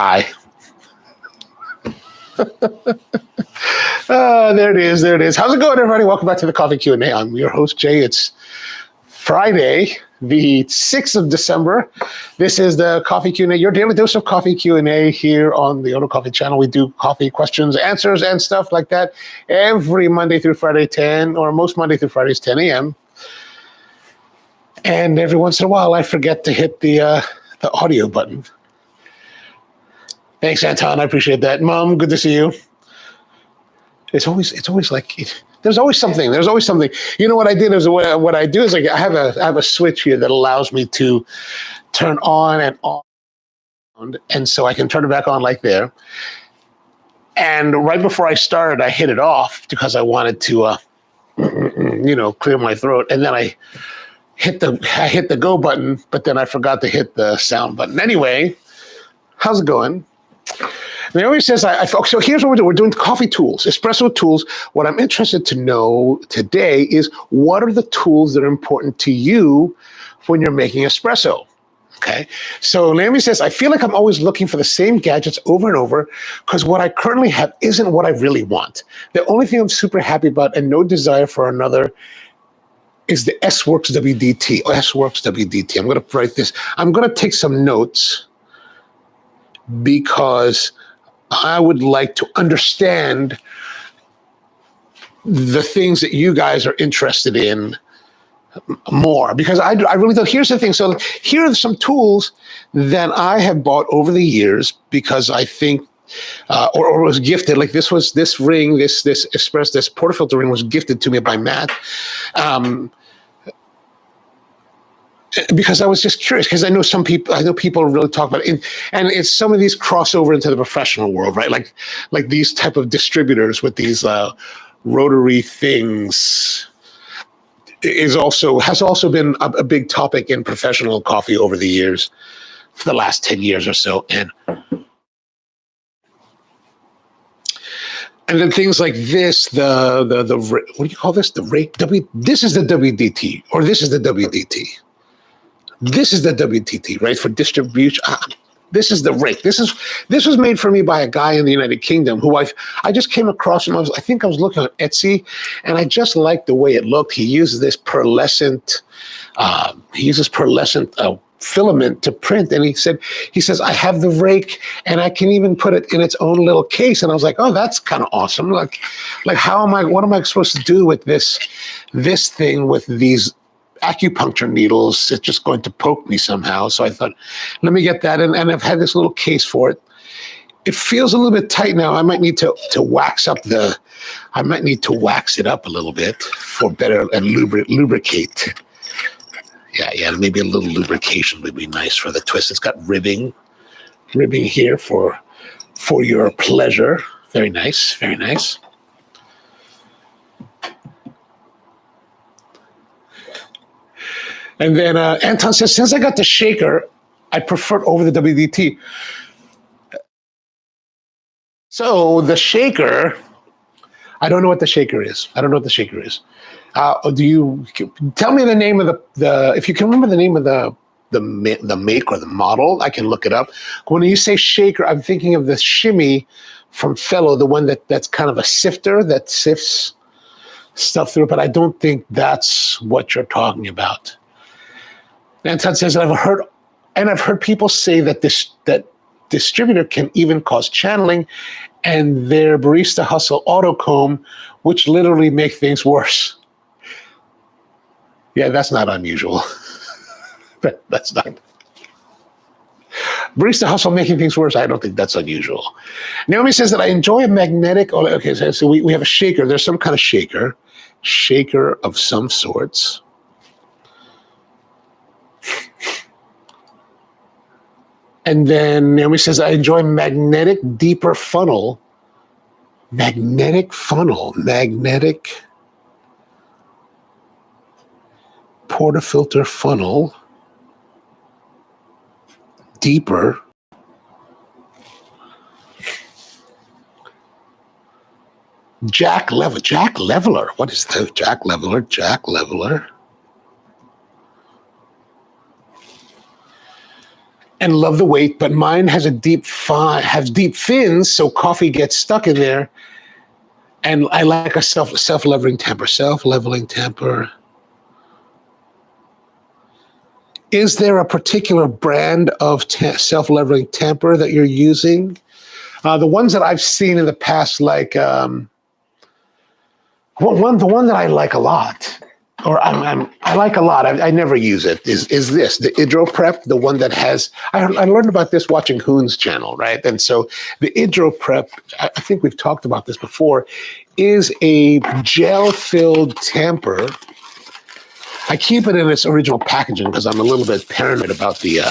Hi. There it is. There it is. How's it going, everybody? Welcome back to the Coffee Q&A. I'm your host, Jay. It's Friday, the 6th of December. This is the Coffee Q&A, your daily dose of Coffee Q&A here on the OnoCoffee channel. We do coffee questions, answers, and stuff like that every Monday through Friday, 10, or most Monday through Fridays, 10 a.m. And every once in a while, I forget to hit the audio button. Thanks, Anton. I appreciate that. Mom, good to see you. It's always like there's always something. There's always something. You know what I did is what I do is I have a switch here that allows me to turn on and off, and so I can turn it back on like there. And right before I started, I hit it off because I wanted to, clear my throat. And then I hit the go button, but then I forgot to hit the sound button. Anyway, how's it going? Naomi says, so here's what we're doing. We're doing coffee tools, espresso tools. What I'm interested to know today is what are the tools that are important to you when you're making espresso? Okay. So Naomi says, I feel like I'm always looking for the same gadgets over and over because what I currently have isn't what I really want. The only thing I'm super happy about and no desire for another is the S-Works WDT. S-Works WDT. I'm going to write this. I'm going to take some notes because I would like to understand the things that you guys are interested in more, because I really don't. Here's the thing. So here are some tools that I have bought over the years because I think, or was gifted. Like this ring, this Espresso, this portafilter ring was gifted to me by Matt. Because I was just curious, because I know people really talk about it, and it's some of these crossover into the professional world, right? Like these type of distributors with these rotary things has also been a big topic in professional coffee over the years, for the last 10 years or so, and then things like this, the what do you call this? The rate this is the WDT, or this is the WDT. This is the WTT, right, for distribution. This is the rake. This was made for me by a guy in the United Kingdom who I just came across him. I think I was looking on Etsy, and I just liked the way it looked. He uses this pearlescent. Filament to print, and he says I have the rake, and I can even put it in its own little case. And I was like, oh, that's kind of awesome. Like what am I supposed to do with this thing with these acupuncture needles? It's just going to poke me somehow. So I thought, let me get that. And I've had this little case for it. It feels a little bit tight now. I might need to wax it up a little bit for better and lubricate. Yeah, maybe a little lubrication would be nice for the twist. It's got ribbing here for your pleasure. Very nice, very nice. And then Anton says, since I got the shaker, I prefer it over the WDT. So the shaker, I don't know what the shaker is. Do you tell me the name of the if you can remember the name of the make or the model, I can look it up. When you say shaker, I'm thinking of the shimmy from Fellow, the one that's kind of a sifter that sifts stuff through, but I don't think that's what you're talking about. Anton says, I've heard people say that that distributor can even cause channeling, and their barista hustle auto comb, which literally make things worse. Yeah, that's not unusual. That's not. Barista hustle making things worse, I don't think that's unusual. Naomi says that I enjoy a magnetic. Okay, so we have a shaker. There's some kind of shaker of some sorts. And then Naomi says, I enjoy magnetic deeper funnel. Magnetic portafilter funnel. Deeper. Jack Leveler. What is the Jack Leveler? Jack Leveler. and love the weight, but mine has has deep fins, so coffee gets stuck in there. And I like a self-leveling temper. Self-leveling temper. Is there a particular brand of self-leveling temper that you're using? The ones that I've seen in the past, like the one that I like a lot, or I like a lot. I never use it. Is this the HydroPrep, the one that has? I learned about this watching Hoon's channel, right? And so the HydroPrep, I think we've talked about this before, is a gel-filled tamper. I keep it in its original packaging because I'm a little bit paranoid about the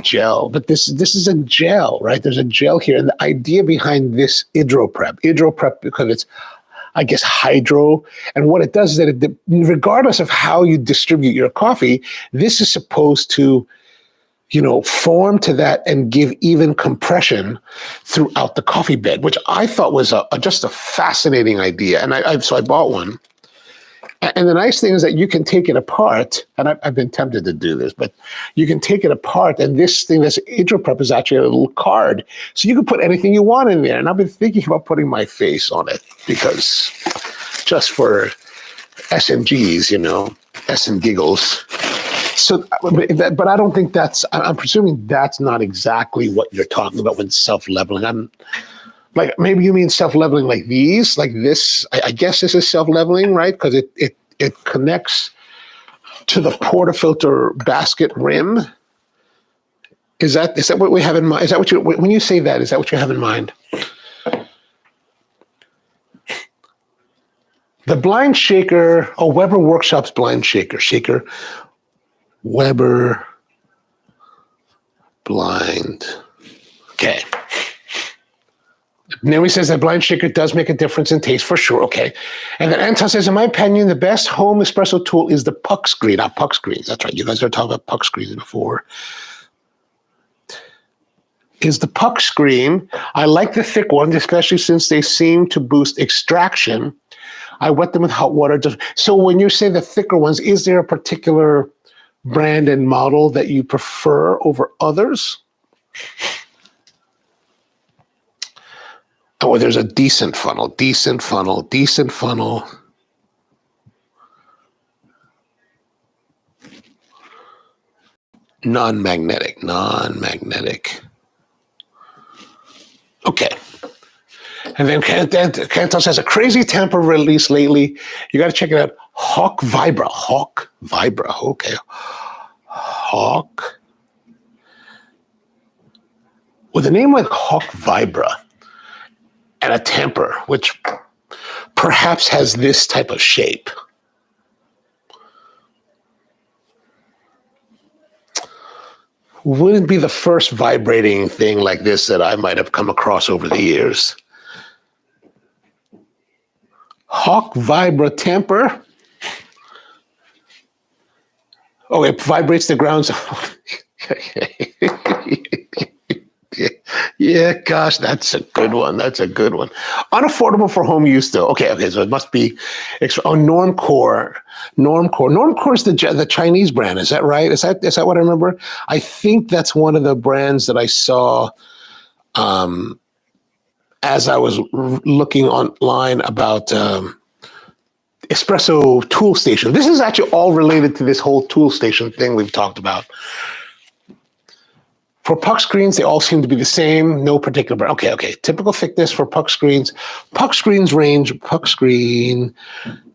gel. But this is a gel, right? There's a gel here, and the idea behind this HydroPrep because it's, I guess, hydro, and what it does is that regardless of how you distribute your coffee, this is supposed to, form to that and give even compression throughout the coffee bed, which I thought was just a fascinating idea, and so I bought one. And the nice thing is that you can take it apart, and I've been tempted to do this, but you can take it apart, and this thing that's HydroPrep is actually a little card. So you can put anything you want in there. And I've been thinking about putting my face on it because just for SMGs, S and giggles. So, but I don't think I'm presuming that's not exactly what you're talking about when self-leveling. Like, maybe you mean self-leveling like these, like this. I guess this is self-leveling, right? Because it connects to the portafilter basket rim. Is that what we have in mind? Is that what when you say that, is that what you have in mind? The blind shaker, Weber Workshop's blind shaker, Weber blind. Okay. Naomi says that blind shaker does make a difference in taste for sure. Okay. And then Anton says, in my opinion, the best home espresso tool is the puck screen. Puck screens. That's right. You guys are talking about puck screens before. Is the puck screen. I like the thick ones, especially since they seem to boost extraction. I wet them with hot water. So when you say the thicker ones, is there a particular brand and model that you prefer over others? Oh, there's a decent funnel. Non-magnetic. Okay. And then Cantos has a crazy tamper release lately. You got to check it out. Hawk Vibra. Okay. Hawk. With a name like Hawk Vibra and a tamper, which perhaps has this type of shape. Wouldn't be the first vibrating thing like this that I might have come across over the years. Hawk Vibra tamper. Oh, it vibrates the ground. Yeah, gosh, that's a good one. Unaffordable for home use, though. Okay, so it must be. Normcore. Normcore is the Chinese brand. Is that right? Is that what I remember? I think that's one of the brands that I saw as I was looking online about Espresso tool station. This is actually all related to this whole tool station thing we've talked about. For puck screens, they all seem to be the same, no particular brand. Okay. Typical thickness for puck screens. Puck screens range, puck screen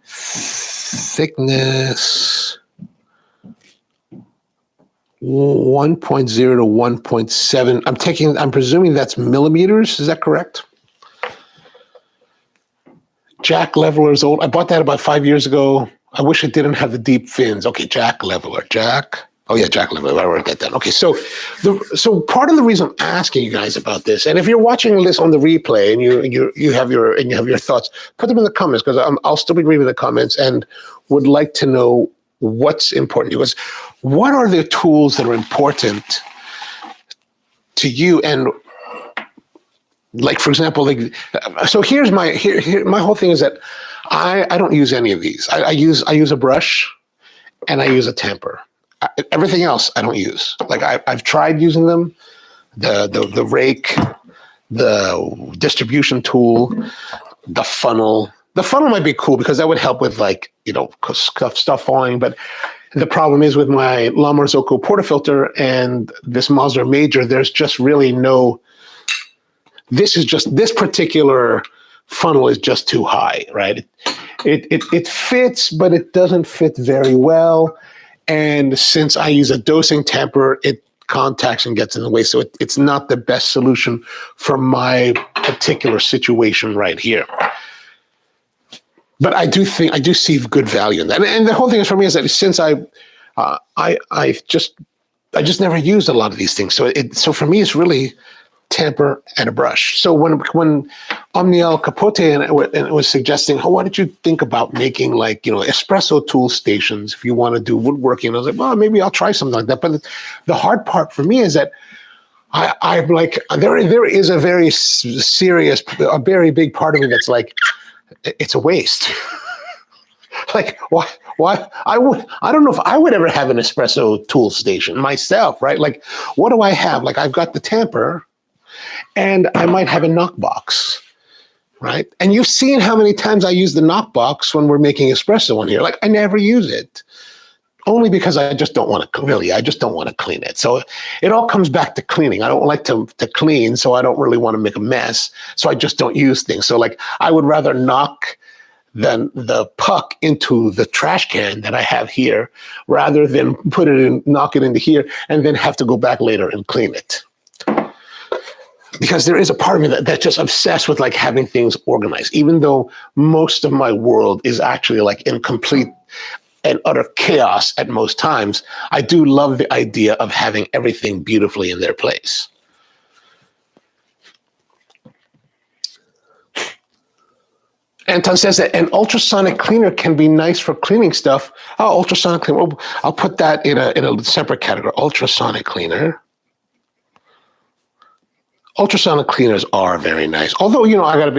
thickness 1.0 to 1.7. I'm presuming that's millimeters. Is that correct? Jack Leveler's old. I bought that about 5 years ago. I wish it didn't have the deep fins. Okay, Jack Leveler. Jack Leveler. I wrote that down. Okay, so part of the reason I'm asking you guys about this, and if you're watching this on the replay and you have your thoughts, put them in the comments because I'll still be reading the comments and would like to know what's important to you. What are the tools that are important to you? And like, for example, so here's my whole thing is that I don't use any of these. I use a brush and I use a tamper. everything else I don't use. Like I've tried using them, the rake, the distribution tool, the funnel. The funnel might be cool because that would help with like, stuff falling. But the problem is with my Lawnmower Zoco portafilter and this Mazda Major, there's just really no, this particular funnel is just too high, right? It fits, but it doesn't fit very well. And since I use a dosing tamper, it contacts and gets in the way. So it's not the best solution for my particular situation right here. But I do see good value in that. And the whole thing is for me is that since I just never used a lot of these things. So for me, it's really tamper and a brush. So when Omniel Capote and was suggesting, why don't you think about making like, espresso tool stations if you want to do woodworking? I was like, well, maybe I'll try something like that. But the hard part for me is that I'm like, there is a very serious, a very big part of me that's like, it's a waste. Like, why? I don't know if I would ever have an espresso tool station myself, right? Like, what do I have? Like, I've got the tamper, and I might have a knockbox, right? And you've seen how many times I use the knockbox when we're making espresso on here. Like, I never use it, only because I just don't want to. I just don't want to clean it. So it all comes back to cleaning. I don't like to clean, so I don't really want to make a mess. So I just don't use things. So like, I would rather knock the puck into the trash can that I have here, rather than knock it into here, and then have to go back later and clean it. Because there is a part of me that's just obsessed with like having things organized, even though most of my world is actually like in complete and utter chaos at most times. I do love the idea of having everything beautifully in their place. Anton says that an ultrasonic cleaner can be nice for cleaning stuff. Oh, ultrasonic cleaner. I'll put that in a separate category. Ultrasonic cleaner. Ultrasonic cleaners are very nice. Although, we talked about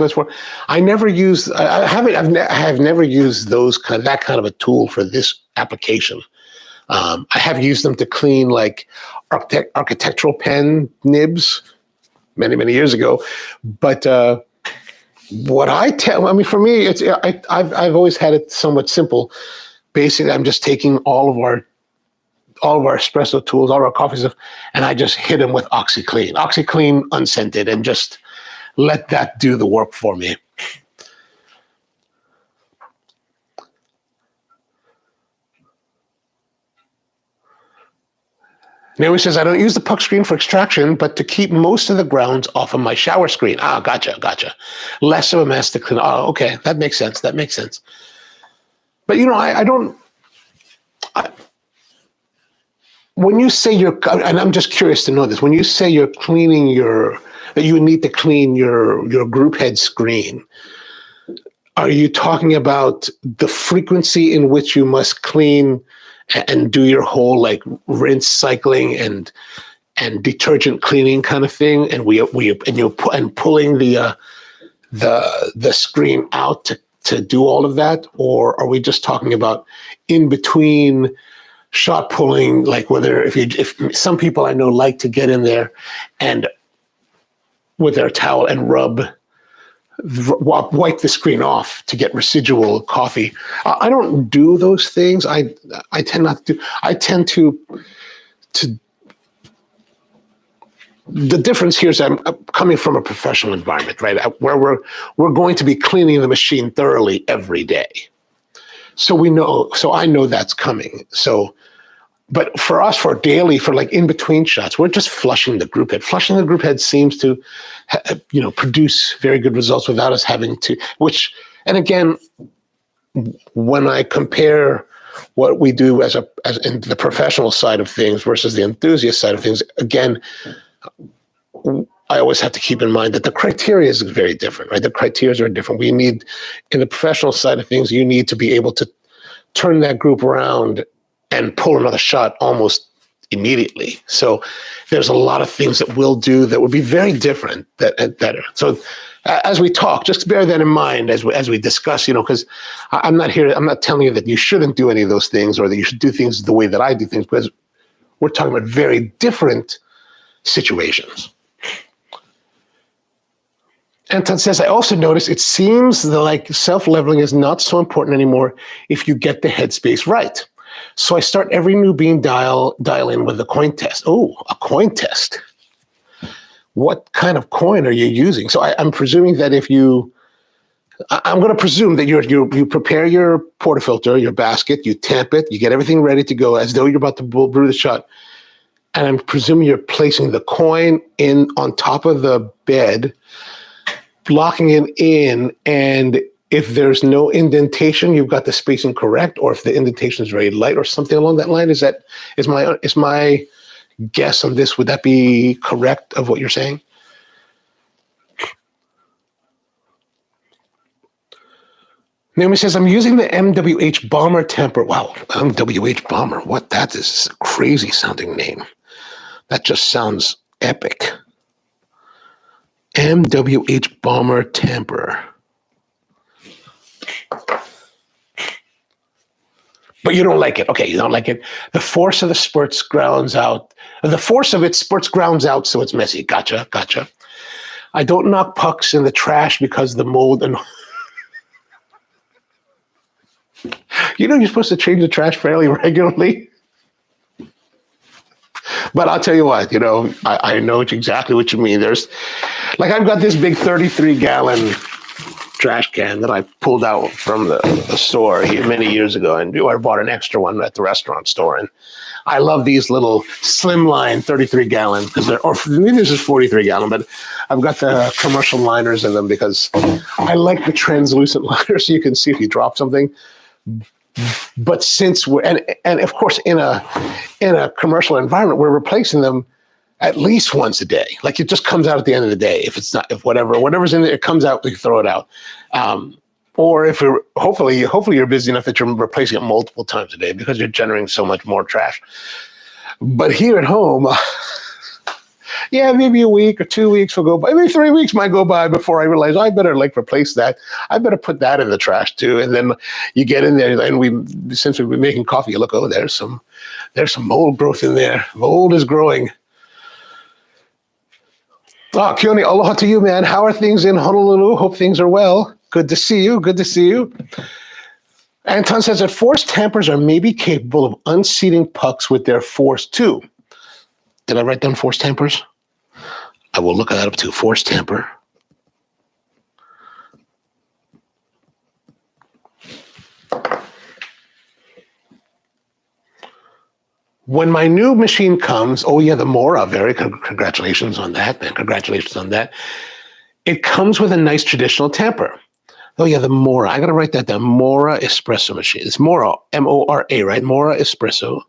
this before, I have never used that kind of a tool for this application. I have used them to clean like architectural pen nibs many, many years ago. But for me, I've always had it somewhat simple. Basically, I'm just taking all of our espresso tools, all of our coffee stuff, and I just hit them with OxyClean unscented, and just let that do the work for me. Naomi says, I don't use the puck screen for extraction, but to keep most of the grounds off of my shower screen. Ah, gotcha. Less of a mess to clean. Oh, okay, that makes sense. But I don't. When you say and I'm just curious to know this, when you say you're cleaning that you need to clean your group head screen, are you talking about the frequency in which you must clean and do your whole like rinse cycling and detergent cleaning kind of thing, and pulling the screen out to do all of that, or are we just talking about in between shot pulling, like if some people I know like to get in there and with their towel and wipe the screen off to get residual coffee. I don't do those things. I tend not to. I tend to. The difference here is I'm coming from a professional environment, right, where we're going to be cleaning the machine thoroughly every day. So I know that's coming. So, but for us, for daily, for like in between shots, we're just flushing the group head. Flushing the group head seems to, produce very good results without us having to. And again, when I compare what we do as in the professional side of things versus the enthusiast side of things, again, I always have to keep in mind that the criteria is very different, right? The criteria are different. We need, in the professional side of things, you need to be able to turn that group around and pull another shot almost immediately. So there's a lot of things that we'll do that would be very different. So as we talk, just bear that in mind as we discuss, because I'm not telling you that you shouldn't do any of those things or that you should do things the way that I do things, because we're talking about very different situations. Anton says, I also notice it seems like self-leveling is not so important anymore if you get the headspace right. So I start every new bean dial in with a coin test. Oh, a coin test. What kind of coin are you using? So I'm presuming that I'm going to presume that you prepare your portafilter, your basket, you tamp it, you get everything ready to go as though you're about to brew the shot. And I'm presuming you're placing the coin in on top of the bed, blocking it in, and if there's no indentation, you've got the spacing correct, or if the indentation is very light or something along that line. Is my guess on this, would that be correct of what you're saying? Naomi says, I'm using the MWH Bomber temper. Wow, MWH Bomber. What? That is a crazy sounding name. That just sounds epic. MWH Bomber temper. But you don't like it. Okay, you don't like it. The force of the spurts grounds out. The force of it spurts grounds out, so it's messy. Gotcha. I don't knock pucks in the trash because the mold and... You're supposed to change the trash fairly regularly. But I'll tell you what, I know exactly what you mean. There's, I've got this big 33-gallon trash can that I pulled out from the store here many years ago, and I bought an extra one at the restaurant store. And I love these little slimline 33-gallon because maybe this is 43-gallon, but I've got the commercial liners in them because I like the translucent liners so you can see if you drop something. But since we're and of course in a commercial environment, we're replacing them at least once a day. It just comes out at the end of the day. If whatever's in there, it comes out, we throw it out. Or if hopefully you're busy enough that you're replacing it multiple times a day because you're generating so much more trash. But here at home, maybe a week or 2 weeks will go by. Maybe 3 weeks might go by before I realize I better replace that. I better put that in the trash too. And then you get in there, and since we've been making coffee, you look, oh, there's some mold growth in there. Mold is growing. Oh, Keone, aloha to you, man. How are things in Honolulu? Hope things are well. Good to see you. Anton says that force tampers are maybe capable of unseating pucks with their force too. Did I write down force tampers? I will look that up too. Force tamper. When my new machine comes, the Mora, congratulations on that, man. Congratulations on that. It comes with a nice traditional tamper. The Mora. I got to write that down. Mora Espresso machine. It's Mora, M-O-R-A, right? Mora Espresso.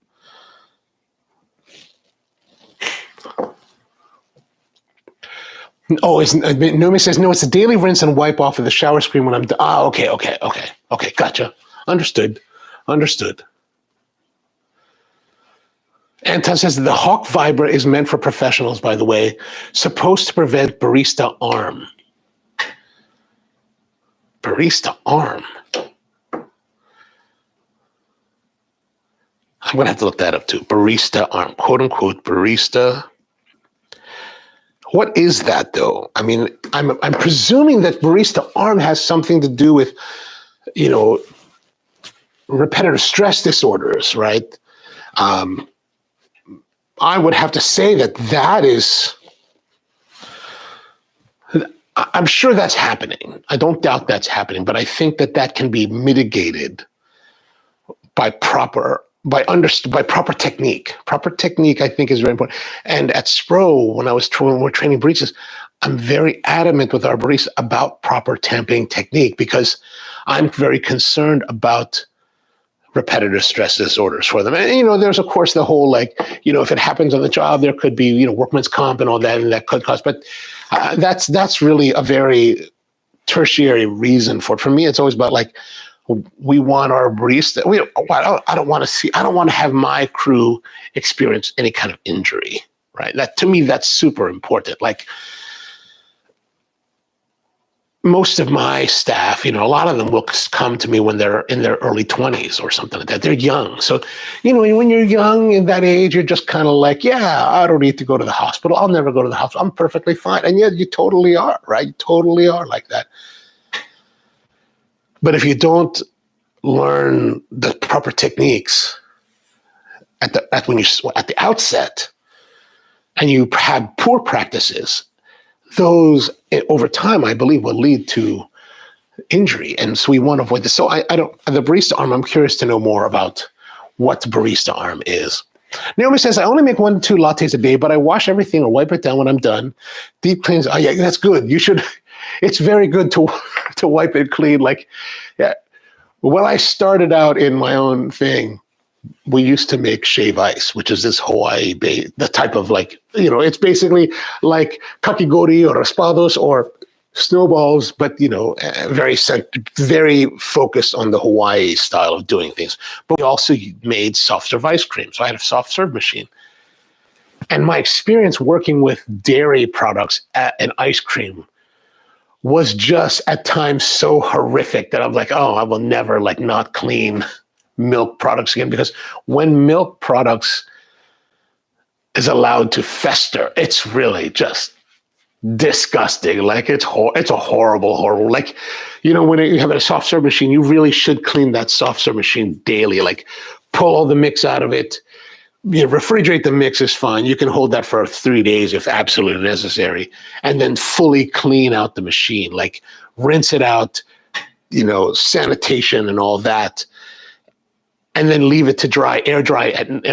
Naomi says, no, it's a daily rinse and wipe off of the shower screen when I'm done. Okay. Gotcha. Understood. Anton says the Hawk Vibra is meant for professionals, by the way, supposed to prevent barista arm. Barista arm. I'm going to have to look that up too. Barista arm, quote unquote, barista. What is that though? I mean, I'm presuming that barista arm has something to do with, repetitive stress disorders, right? I would have to say that is, I'm sure that's happening. I don't doubt that's happening, but I think that can be mitigated by proper technique. Proper technique, I think, is very important. And at Spro, when we're training baristas, I'm very adamant with our baristas about proper tamping technique because I'm very concerned about repetitive stress disorders for them. And, there's, of course, the whole, if it happens on the job, there could be, workman's comp and all that, and that could cause, but that's really a very tertiary reason for it. For me, it's always about, we want our barista, I don't want to have my crew experience any kind of injury, right? To me, that's super important. most of my staff, a lot of them will come to me when they're in their early 20s or something like that. They're young. So, when you're young in that age, you're just kind of like, yeah, I don't need to go to the hospital. I'll never go to the hospital. I'm perfectly fine. And yet you totally are, right? You totally are like that. But if you don't learn the proper techniques at the outset, and you have poor practices, those over time, I believe, will lead to injury. And so we want to avoid this. So the barista arm, I'm curious to know more about what the barista arm is. Naomi says, I only make 1 to 2 lattes a day, but I wash everything or wipe it down when I'm done. Deep cleans. Oh yeah, that's good. You should, it's very good to wipe it clean. Like, yeah. When I started out in my own thing, we used to make shave ice, which is this Hawaii the type of it's basically like kakigori or raspados or snowballs, but very focused on the Hawaii style of doing things. But we also made soft serve ice cream. So I had a soft serve machine. And my experience working with dairy products and ice cream was just at times so horrific that I'm like, oh, I will never not clean milk products again, because when milk products is allowed to fester, it's really just disgusting. Like it's a horrible. Like, when you have a soft serve machine, you really should clean that soft serve machine daily. Like, pull all the mix out of it. Refrigerate the mix is fine. You can hold that for 3 days if absolutely necessary, and then fully clean out the machine. Like, rinse it out, sanitation and all that, and then leave it to dry, air dry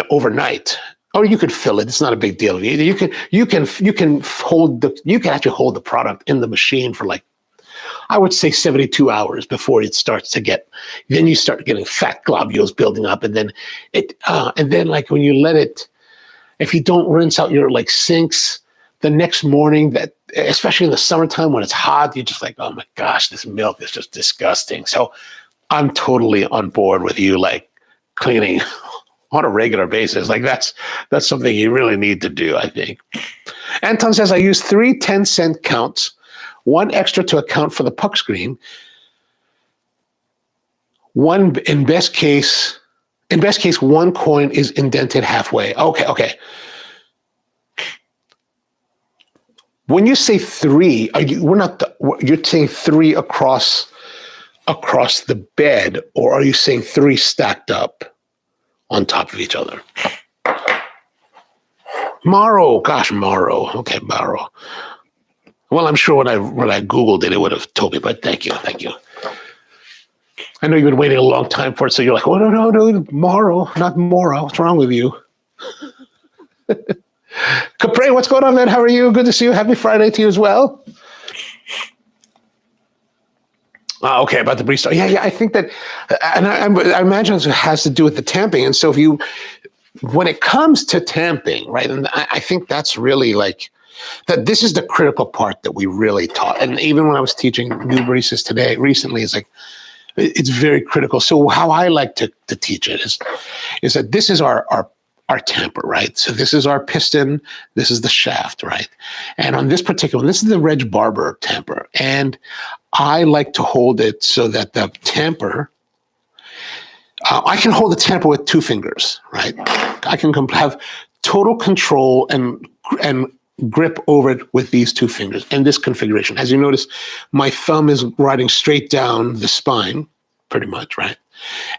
overnight. Or you could fill it. It's not a big deal. You can actually hold the product in the machine for I would say 72 hours before it starts to then you start getting fat globules building up, and then when you let it, if you don't rinse out your sinks the next morning, that especially in the summertime when it's hot, you're just like, oh my gosh, this milk is just disgusting. So I'm totally on board with you, cleaning on a regular basis. That's something you really need to do, I think. Anton says, I use 3 10-cent counts, 1 extra to account for the puck screen. In best case, 1 coin is indented halfway. Okay. When you say 3, you're saying 3 across the bed, or are you saying 3 stacked up on top of each other? Maro. Okay, Maro. Well, I'm sure when I Googled it, it would have told me, but thank you. I know you've been waiting a long time for it, so you're like, oh, no, Maro, not Mora. What's wrong with you? Capre, what's going on, man? How are you? Good to see you. Happy Friday to you as well. Okay, about the barista. Yeah, I think that, and I imagine it has to do with the tamping. And so when it comes to tamping, right, and I think that's really that this is the critical part that we really taught. And even when I was teaching new baristas recently, it's very critical. So how I like to teach it is that this is our tamper, right? So this is our piston, this is the shaft, right? And on this particular, this is the Reg Barber tamper. And I like to hold it so that the tamper, I can hold the tamper with 2 fingers, right? I can have total control and grip over it with these 2 fingers in this configuration. As you notice, my thumb is riding straight down the spine, pretty much, right?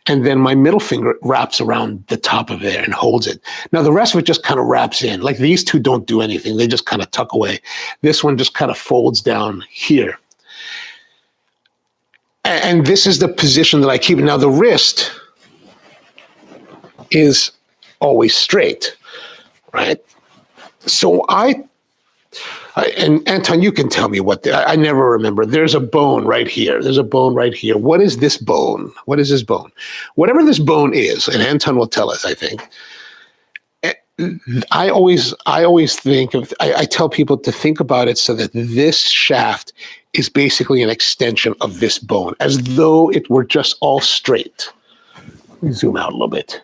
And then my middle finger wraps around the top of there and holds it. Now, the rest of it just kind of wraps in. Like, these 2 don't do anything. They just kind of tuck away. This one just kind of folds down here. And this is the position that I keep. Now, the wrist is always straight, right? So and Anton, you can tell me I never remember. There's a bone right here. What is this bone? Whatever this bone is, and Anton will tell us, I think. I always think I tell people to think about it so that this shaft is basically an extension of this bone, as though it were just all straight. Let me zoom out a little bit.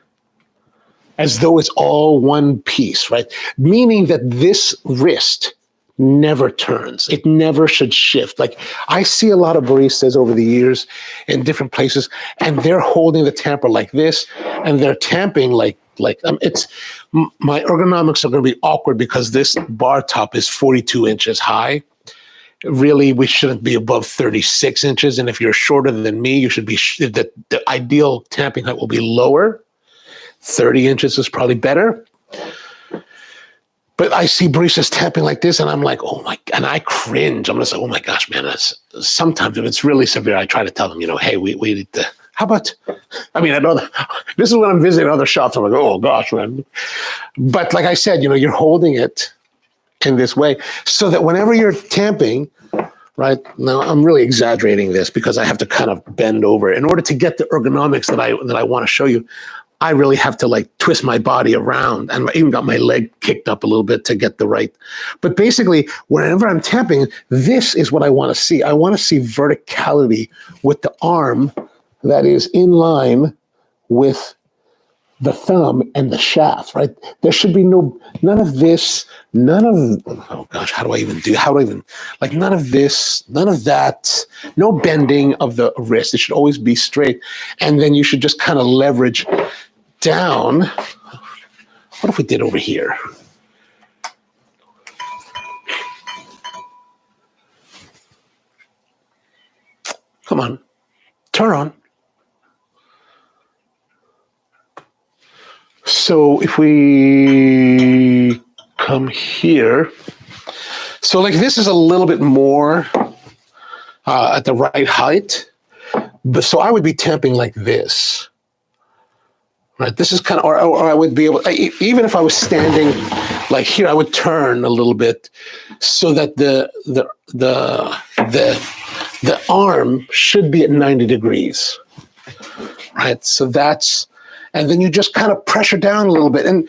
As though it's all one piece, right? Meaning that this wrist never turns. It never should shift. Like I see a lot of baristas over the years in different places, and they're holding the tamper like this, and they're tamping like my ergonomics are going to be awkward because this bar top is 42 inches high. Really, we shouldn't be above 36 inches. And if you're shorter than me, you should be, the ideal tamping height will be lower. 30 inches is probably better. But I see baristas tamping like this, and I'm like, oh my, and I cringe. I'm going to say, oh my gosh, man, sometimes if it's really severe, I try to tell them, hey, we need to, how about, I know that this is when I'm visiting other shops. I'm like, oh gosh, man. But like I said, you're holding it in this way so that whenever you're tamping, right now, I'm really exaggerating this because I have to kind of bend over in order to get the ergonomics that I want to show you. I really have to like twist my body around, and I even got my leg kicked up a little bit to get the right. But basically, whenever I'm tamping, this is what I want to see. I want to see verticality with the arm that is in line with the thumb and the shaft, right? There should be none of this, oh gosh, none of this, none of that, no bending of the wrist. It should always be straight. And then you should just kind of leverage down. What if we did over here? Come on, turn on. So if we come here, so like this is a little bit more at the right height, but so I would be tamping like this, right? This is kind of, or I would be able, even if I was standing like here, I would turn a little bit so that the arm should be at 90 degrees, right? So that's, and then you just kind of pressure down a little bit. And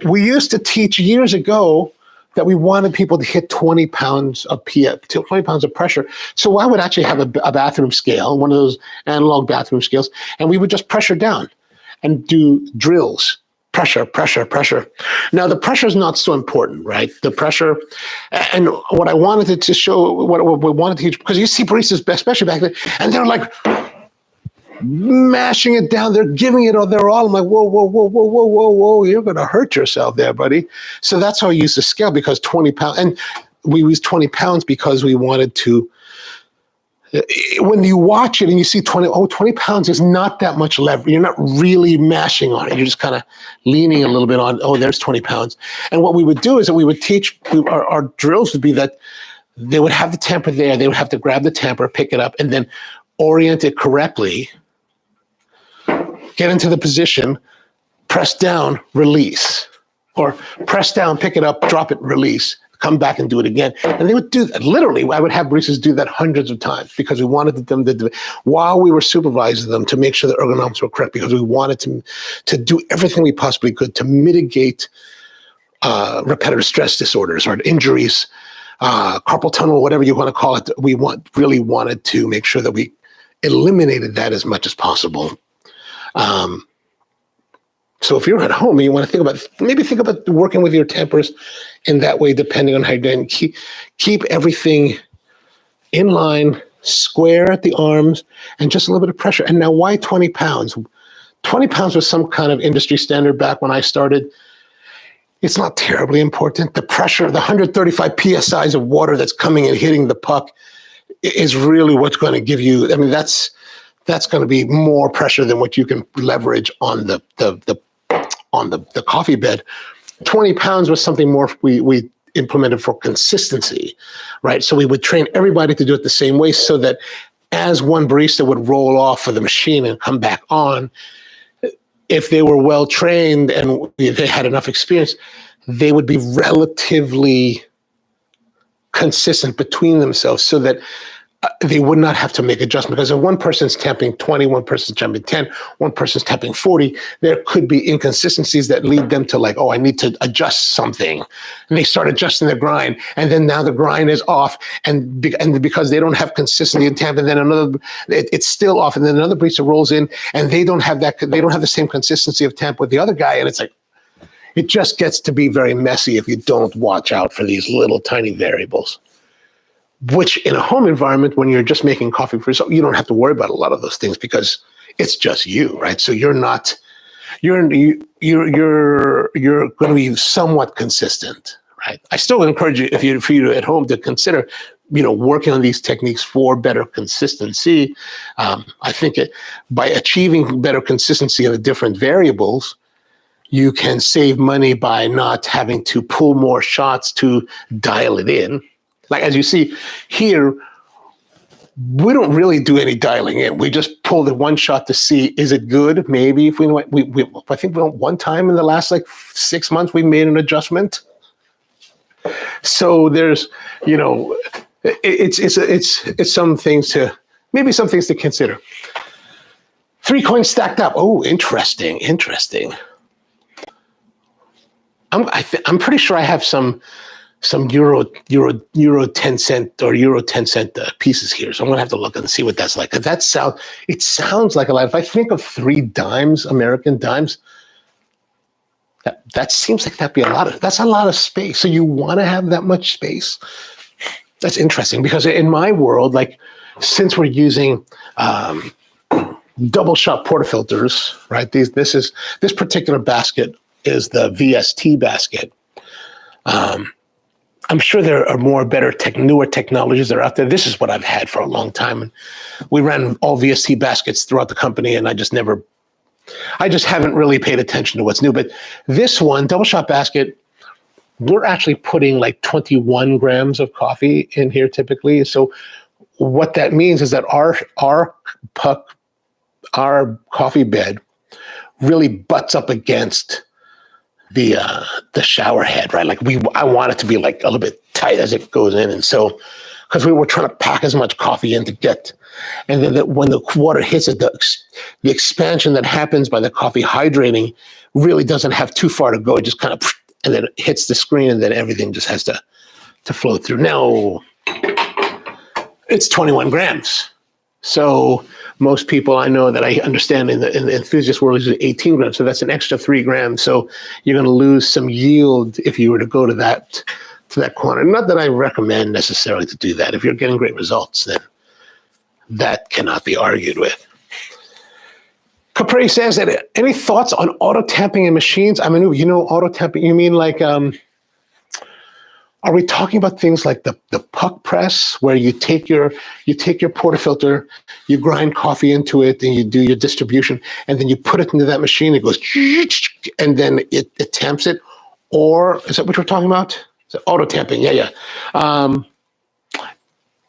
we used to teach years ago that we wanted people to hit 20 pounds of 20 pounds of pressure. So I would actually have a bathroom scale, one of those analog bathroom scales, and we would just pressure down and do drills. Pressure, pressure, pressure. Now the pressure is not so important, right? The pressure, and what I wanted to show, what we wanted to teach, because you see baristas, especially back then, and they're like, mashing it down, they're giving it all their all. I'm like, whoa, whoa, whoa, whoa, whoa, whoa, whoa, you're going to hurt yourself there, buddy. So that's how I use the scale, because 20 pounds, and we use 20 pounds because we wanted to, when you watch it and you see 20 pounds is not that much leverage. You're not really mashing on it. You're just kind of leaning a little bit on, there's 20 pounds. And what we would do is that we would teach, our drills would be that they would have the tamper there, they would have to grab the tamper, pick it up, and then orient it correctly, get into the position, press down, release, or press down, pick it up, drop it, release, come back and do it again. And they would do that. Literally, I would have baristas do that hundreds of times because we wanted them to do it while we were supervising them to make sure the ergonomics were correct, because we wanted to do everything we possibly could to mitigate repetitive stress disorders or injuries, carpal tunnel, whatever you want to call it. We really wanted to make sure that we eliminated that as much as possible. So if you're at home and you want to think about working with your tampers in that way, depending on how you're doing, keep everything in line, square at the arms, and just a little bit of pressure. And now why 20 pounds? 20 pounds was some kind of industry standard back when I started. It's not terribly important. The pressure, the 135 PSIs of water that's coming and hitting the puck is really what's going to give you, that's going to be more pressure than what you can leverage on the coffee bed. 20 pounds was something more we implemented for consistency, right? So we would train everybody to do it the same way, so that as one barista would roll off of the machine and come back on, if they were well trained and they had enough experience, they would be relatively consistent between themselves, so that they would not have to make adjustments. Because if one person's tamping 20, one person's tamping 10, one person's tamping 40, there could be inconsistencies that lead them to like, I need to adjust something. And they start adjusting the grind. And then now the grind is off. And because they don't have consistency in tamp, and then it's still off. And then another barista rolls in and they don't have the same consistency of tamp with the other guy. And it's like, it just gets to be very messy if you don't watch out for these little tiny variables, which in a home environment, when you're just making coffee for yourself, you don't have to worry about a lot of those things because it's just you, right? So you're going to be somewhat consistent, right? I still encourage you, for you at home to consider, working on these techniques for better consistency. I think by achieving better consistency of the different variables, you can save money by not having to pull more shots to dial it in. Like, as you see here, we don't really do any dialing in. We just pull the one shot to see, is it good? Maybe if I think one time in the last 6 months, we made an adjustment. So there's, it's some things to consider. 3 coins stacked up. Oh, interesting. I'm pretty sure I have some euro 10 cent or euro 10 cent pieces here. So I'm gonna have to look and see what that's like. It sounds like a lot. If I think of 3 dimes, American dimes, that seems like that's a lot of space. So you want to have that much space? That's interesting, because in my world, since we're using double shot portafilters, right? This particular basket is the VST basket. I'm sure there are newer technologies that are out there. This is what I've had for a long time. And we ran all VST baskets throughout the company, and I just haven't really paid attention to what's new. But this one, double shot basket, we're actually putting 21 grams of coffee in here typically. So what that means is that our coffee bed really butts up against the shower head, right? I want it to be a little bit tight as it goes in. And so, because we were trying to pack as much coffee in to get, and then when the water hits it, the expansion that happens by the coffee hydrating really doesn't have too far to go. It just kind of, and then it hits the screen, and then everything just has to flow through. Now, it's 21 grams. So most people I know that I understand in the enthusiast world is 18 grams. So that's an extra 3 grams. So you're going to lose some yield if you were to go to that quantity. Not that I recommend necessarily to do that. If you're getting great results, then that cannot be argued with. Capri says that, any thoughts on auto tamping in machines? I mean, auto tamping, you mean are we talking about things like the puck press, where you take your portafilter, you grind coffee into it, and you do your distribution, and then you put it into that machine, it goes, and then it tamps it? Or is that what we're talking about? Is it auto tamping? Yeah.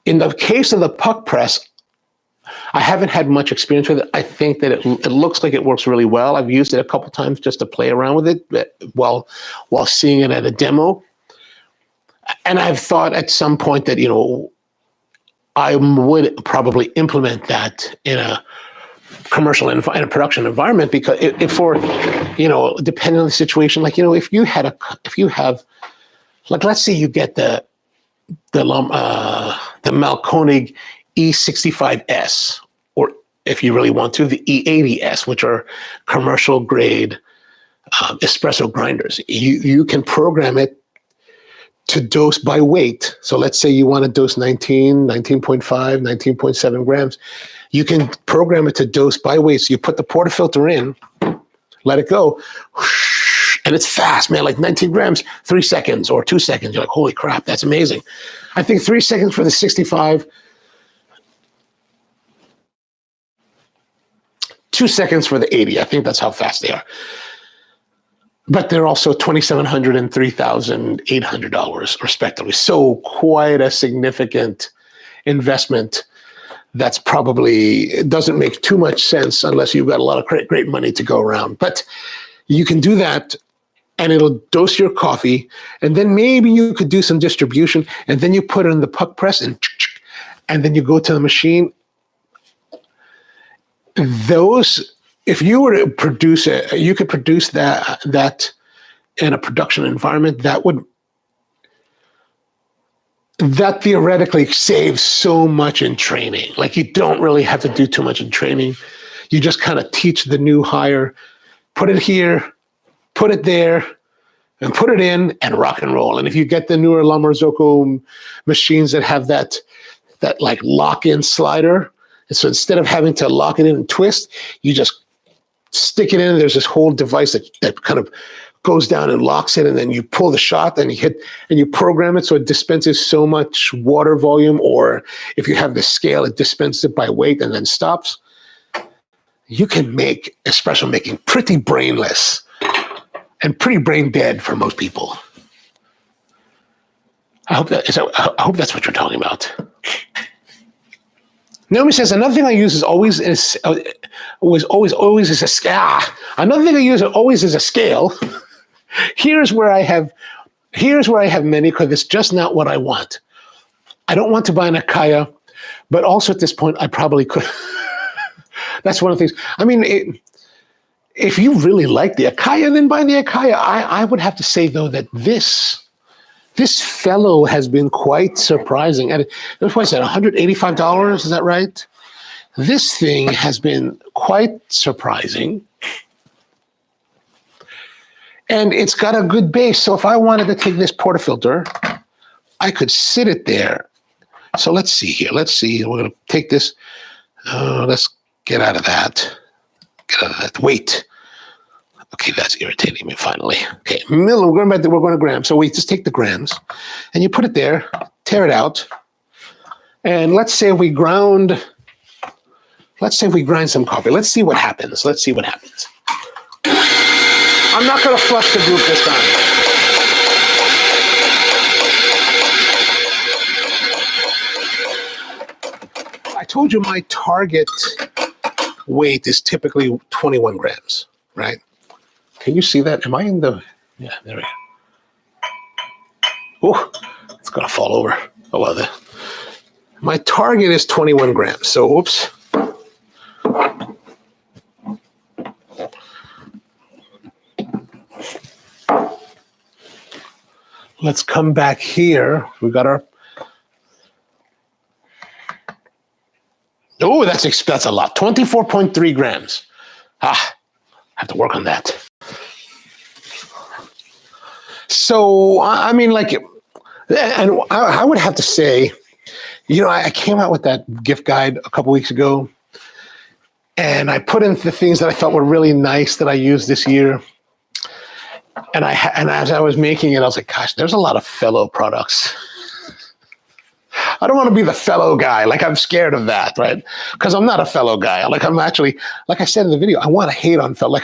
In the case of the puck press, I haven't had much experience with it. I think that it looks like it works really well. I've used it a couple times just to play around with it while seeing it at a demo. And I've thought at some point that, I would probably implement that in a commercial and in a production environment, because depending on the situation, if you have, let's say you get the Malkonig E65S, or if you really want to, the E80S, which are commercial grade espresso grinders. You can program it to dose by weight. So let's say you want to dose 19.5, 19.7 grams. You can program it to dose by weight. So you put the portafilter in, let it go, and it's fast, man, 19 grams, 3 seconds or 2 seconds. You're like, holy crap, that's amazing. I think 3 seconds for the 65, 2 seconds for the 80. I think that's how fast they are. But they're also $2,700 and $3,800 respectively. So quite a significant investment. That's probably doesn't make too much sense unless you've got a lot of great money to go around. But you can do that, and it'll dose your coffee, and then maybe you could do some distribution, and then you put it in the puck press, and then you go to the machine. Those, if you were to produce it, you could produce that in a production environment. That theoretically saves so much in training. You don't really have to do too much in training. You just kind of teach the new hire, put it here, put it there, and put it in and rock and roll. And if you get the newer Lamborghini machines that have that like lock-in slider, and so instead of having to lock it in and twist, you just stick it in, and there's this whole device that kind of goes down and locks it, and then you pull the shot and you hit and you program it so it dispenses so much water volume, or if you have the scale, it dispenses it by weight and then stops. You can make espresso making pretty brainless and pretty brain dead for most people. I hope that's what you're talking about. Naomi says, another thing I use is always is a scale. Another thing I use always is a scale. Here's where I have many, because it's just not what I want. I don't want to buy an Akaya, but also at this point, I probably could. That's one of the things. I mean, if you really like the Akaya, then buy the Akaya. I would have to say, though, that this fellow has been quite surprising. And what I said, $185, is that right? This thing has been quite surprising. And it's got a good base. So if I wanted to take this portafilter, I could sit it there. So let's see here. Let's see. We're going to take this. Let's get out of that. Get out of that. Wait. Okay, that's irritating me finally. Okay, we're going to grams. So we just take the grams and you put it there, tear it out. And let's say we grind some coffee. Let's see what happens. I'm not going to flush the group this time. I told you my target weight is typically 21 grams, right? Can you see that? Am I in the, yeah, there we go. Oh, it's going to fall over. Oh, well, my target is 21 grams. So, oops. Let's come back here. We got our, oh, that's a lot. 24.3 grams. I have to work on that. So, I mean, like, and I would have to say, you know, I came out with that gift guide a couple weeks ago, and I put in the things that I thought were really nice that I used this year. And as I was making it, I was like, gosh, there's a lot of fellow products. I don't want to be the fellow guy. Like, I'm scared of that, right? Because I'm not a fellow guy. Like, I'm actually, like I said in the video, I want to hate on fellow.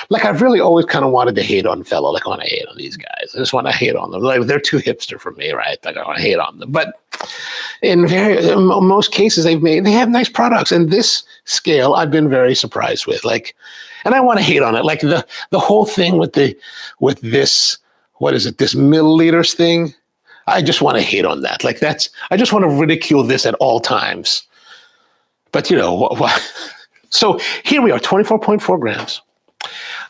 Like I've really always kind of wanted to hate on fellow. Like, I want to hate on these guys. I just want to hate on them. Like, they're too hipster for me, right? Like, I want to hate on them. But in most cases, they have nice products. And this scale, I've been very surprised with. Like, and I want to hate on it. Like the whole thing with this, what is it? This milliliters thing. I just want to hate on that. Like I just want to ridicule this at all times. But you know, so here we are, 24.4 grams.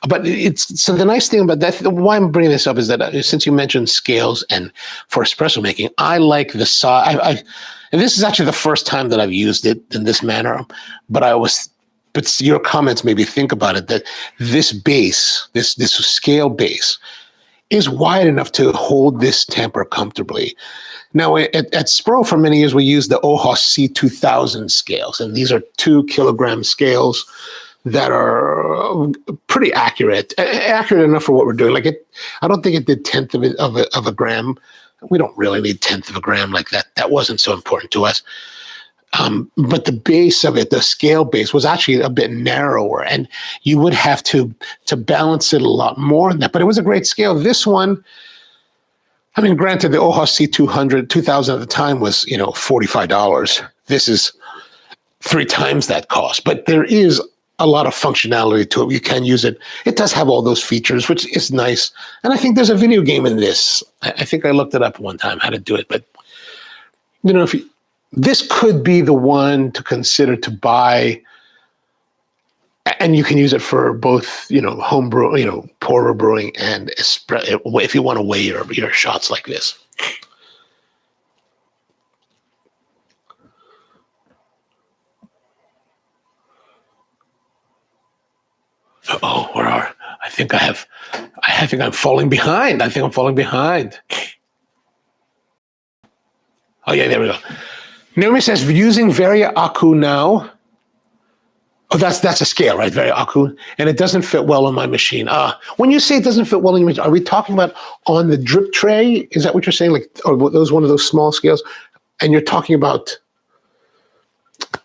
But so the nice thing about that, why I'm bringing this up is that since you mentioned scales and for espresso making, I like the size. And this is actually the first time that I've used it in this manner. But your comments made me think about it, that this base, this scale base, is wide enough to hold this tamper comfortably. Now, at Spro, for many years, we used the OHOS C2000 scales, and these are 2 kilogram scales that are pretty accurate enough for what we're doing. Like I don't think it did tenth of a gram. We don't really need tenth of a gram like that. That wasn't so important to us. But the base of it, the scale base, was actually a bit narrower, and you would have to balance it a lot more than that. But it was a great scale. This one, I mean, granted, the OHOS C200, 2000 at the time was, $45. This is 3 times that cost, but there is a lot of functionality to it. You can use it. It does have all those features, which is nice. And I think there's a video game in this. I think I looked it up one time how to do it, but this could be the one to consider to buy, and you can use it for both, home brew, pour brewing and espresso, if you want to weigh your shots like this. Oh, I think I I think I'm falling behind. Oh yeah, there we go. Naomi says using Varia Aku now. Oh, that's a scale, right? Varia Aku, and it doesn't fit well on my machine. When you say it doesn't fit well on your machine, are we talking about on the drip tray? Is that what you're saying? Like, or those one of those small scales? And you're talking about.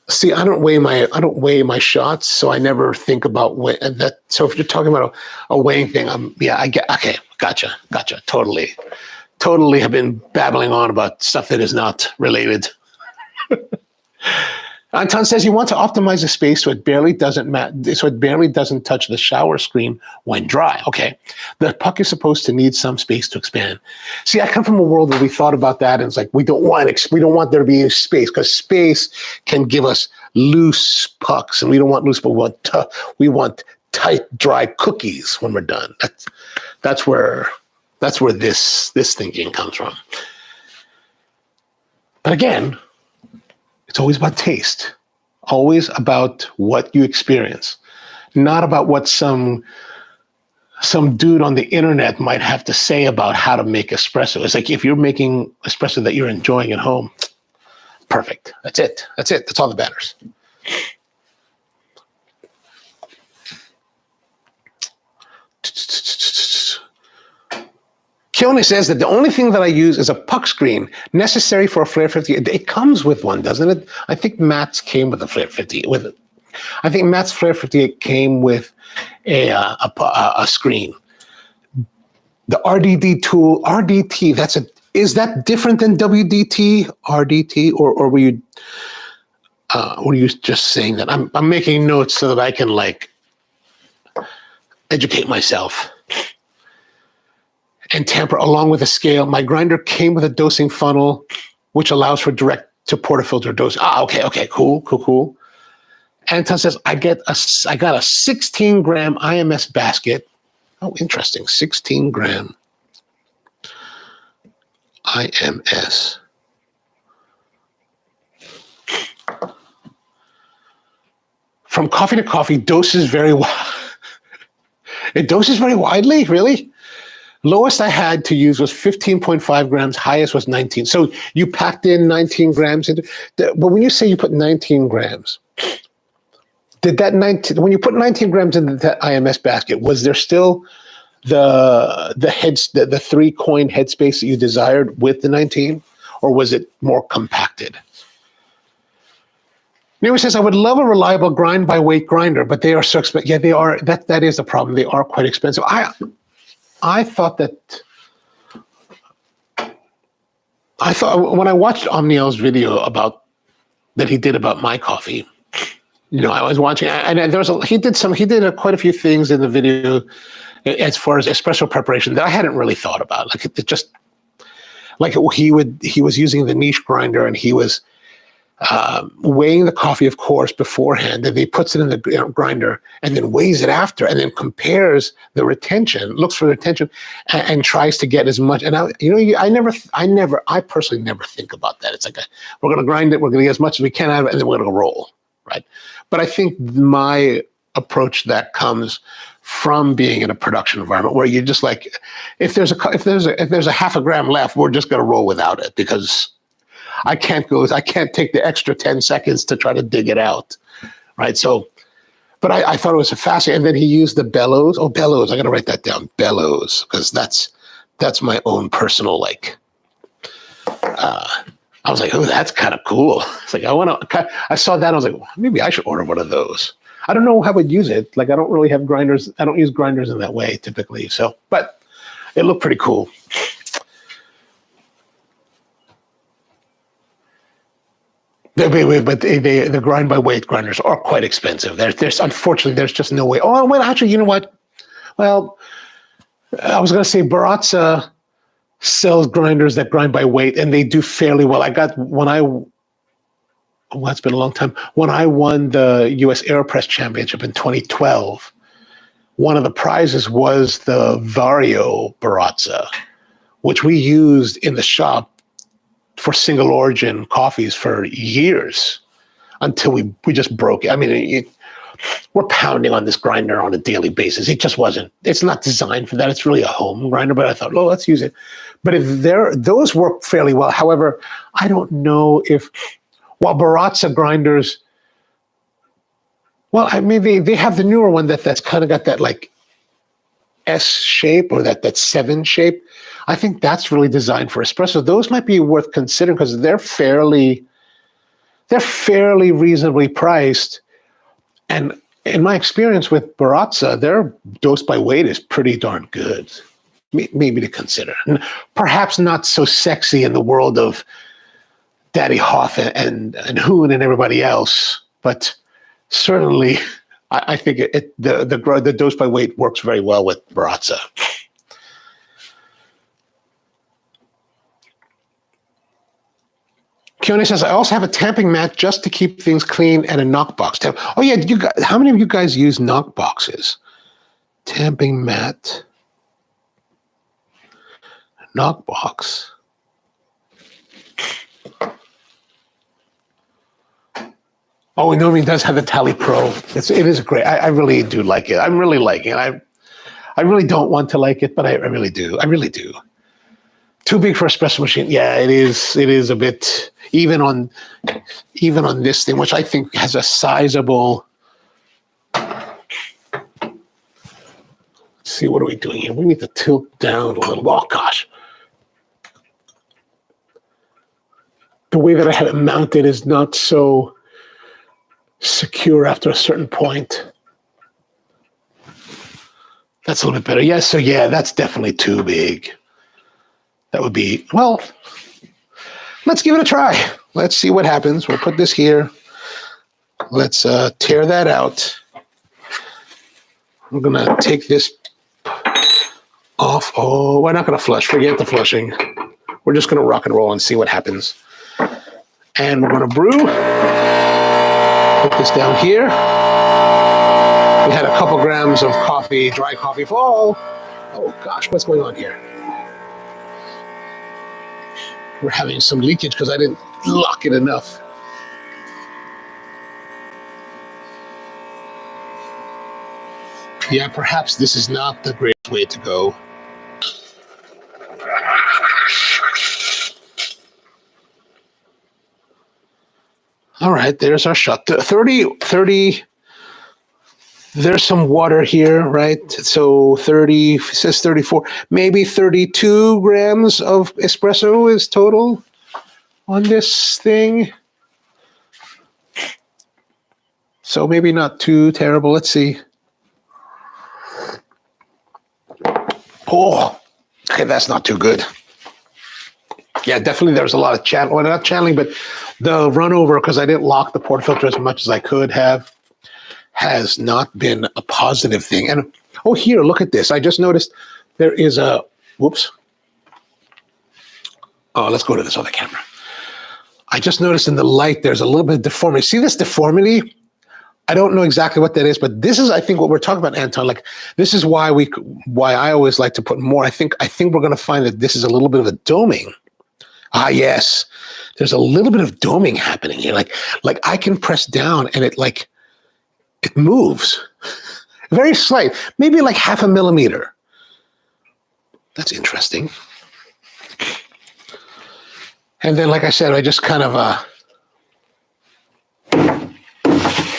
See, I don't weigh my shots, so I never think about that. So if you're talking about a weighing thing, I get, okay, gotcha. Totally have been babbling on about stuff that is not related. Anton says you want to optimize the space so it barely doesn't touch the shower screen when dry. Okay, the puck is supposed to need some space to expand. See, I come from a world where we thought about that, and it's like we don't want there to be any space because space can give us loose pucks, and we don't want loose, but we want tight, dry cookies when we're done. That's where this thinking comes from. But again, it's always about taste, always about what you experience, not about what some dude on the internet might have to say about how to make espresso. It's like if you're making espresso that you're enjoying at home, perfect. That's it. That's all that matters. Keone says that the only thing that I use is a puck screen necessary for a Flare 50. It comes with one, doesn't it? I think Matt's came with a Flare 50. I think Matt's Flare 58 came with a screen. The RDD tool, RDT. Is that different than WDT, RDT, or were you just saying that? I'm making notes so that I can educate myself. And tamper along with a scale. My grinder came with a dosing funnel, which allows for direct to portafilter dose. Okay, cool. Anton says I got a 16-gram IMS basket. Oh, interesting, 16-gram IMS. From coffee to coffee, doses very wide. It doses very widely, really. Lowest I had to use was 15.5 grams. Highest was 19. So you packed in 19 grams. But when you say you put 19 grams, when you put 19 grams into that IMS basket, was there still the 3-coin headspace that you desired with the 19, or was it more compacted? Nero says, I would love a reliable grind by weight grinder, but they are so expensive. Yeah, they are. That is the problem. They are quite expensive. I thought when I watched Omniel's video that he did about my coffee, I was watching, and he did quite a few things in the video as far as espresso preparation that I hadn't really thought about. He was using the niche grinder, and he was weighing the coffee, of course, beforehand, and he puts it in the grinder and then weighs it after, and then compares the retention, looks for the retention, and tries to get as much. And I personally never think about that. It's like we're going to grind it, we're going to get as much as we can out of it, and then we're going to roll, right? But I think my approach to that comes from being in a production environment where you're just like, if there's a half a gram left, we're just going to roll without it because I can't take the extra 10 seconds to try to dig it out, right? So, but I thought it was fascinating. And then he used the bellows. Oh, bellows. I got to write that down. Bellows, because that's my own personal, I was like, oh, that's kind of cool. It's like, I saw that. I was like, well, maybe I should order one of those. I don't know how I would use it. I don't really have grinders. I don't use grinders in that way typically. So, but it looked pretty cool. But the grind by weight grinders are quite expensive. There's unfortunately there's just no way. Oh well, actually, you know what? Well, I was going to say Baratza sells grinders that grind by weight, and they do fairly well. It's been a long time. When I won the U.S. AeroPress Championship in 2012, one of the prizes was the Vario Baratza, which we used in the shop for single origin coffees for years until we just broke it. I mean, we're pounding on this grinder on a daily basis. It just wasn't. It's not designed for that. It's really a home grinder. But I thought, oh, let's use it. But if those work fairly well. However, I don't know if while Baratza grinders. Well, I mean, they have the newer one that's kind of got that like S shape or that 7 shape. I think that's really designed for espresso. Those might be worth considering because they're fairly reasonably priced. And in my experience with Baratza, their dose by weight is pretty darn good. Maybe to consider. And perhaps not so sexy in the world of Daddy Hoff and Hoon and everybody else, but certainly I think the dose by weight works very well with Baratza. Keone says, I also have a tamping mat just to keep things clean and a knockbox. Oh yeah, how many of you guys use knockboxes? Tamping mat, knockbox. Oh, Nomi does have the Tally Pro. It is great. I really do like it. I'm really liking it. I really don't want to like it, but I really do. I really do. Too big for espresso machine. Yeah, it is. It is a bit even on this thing, which I think has a sizable. Let's see, what are we doing here? We need to tilt down a little. Oh gosh, the way that I have it mounted is not so secure after a certain point. That's a little bit better. Yes, so yeah, that's definitely too big. That would be, well, let's give it a try. Let's see what happens. We'll put this here. Let's tear that out. I'm going to take this off. Oh, we're not going to flush. Forget the flushing. We're just going to rock and roll and see what happens. And we're going to brew. Put this down here. We had a couple grams of coffee, dry coffee fall. Oh gosh, what's going on here? We're having some leakage because I didn't lock it enough. Yeah, perhaps this is not the greatest way to go. All right, there's our shot. 30, there's some water here, right? So 30, it says 34, maybe 32 grams of espresso is total on this thing. So maybe not too terrible. Let's see. Oh, okay, that's not too good. Yeah, definitely there's a lot of well, not channeling, but the run over, because I didn't lock the portafilter as much as I could have, has not been a positive thing. And oh, here, look at this. I just noticed there is a, whoops. Oh, let's go to this other camera. I just noticed in the light, there's a little bit of deformity. See this deformity? I don't know exactly what that is, but this is, I think, what we're talking about, Anton. Like, this is why I always like to put more. I think we're going to find that this is a little bit of a doming. Ah, yes. There's a little bit of doming happening here. Like I can press down and it moves. Very slight, maybe like 0.5 millimeter. That's interesting. And then, like I said, I just kind of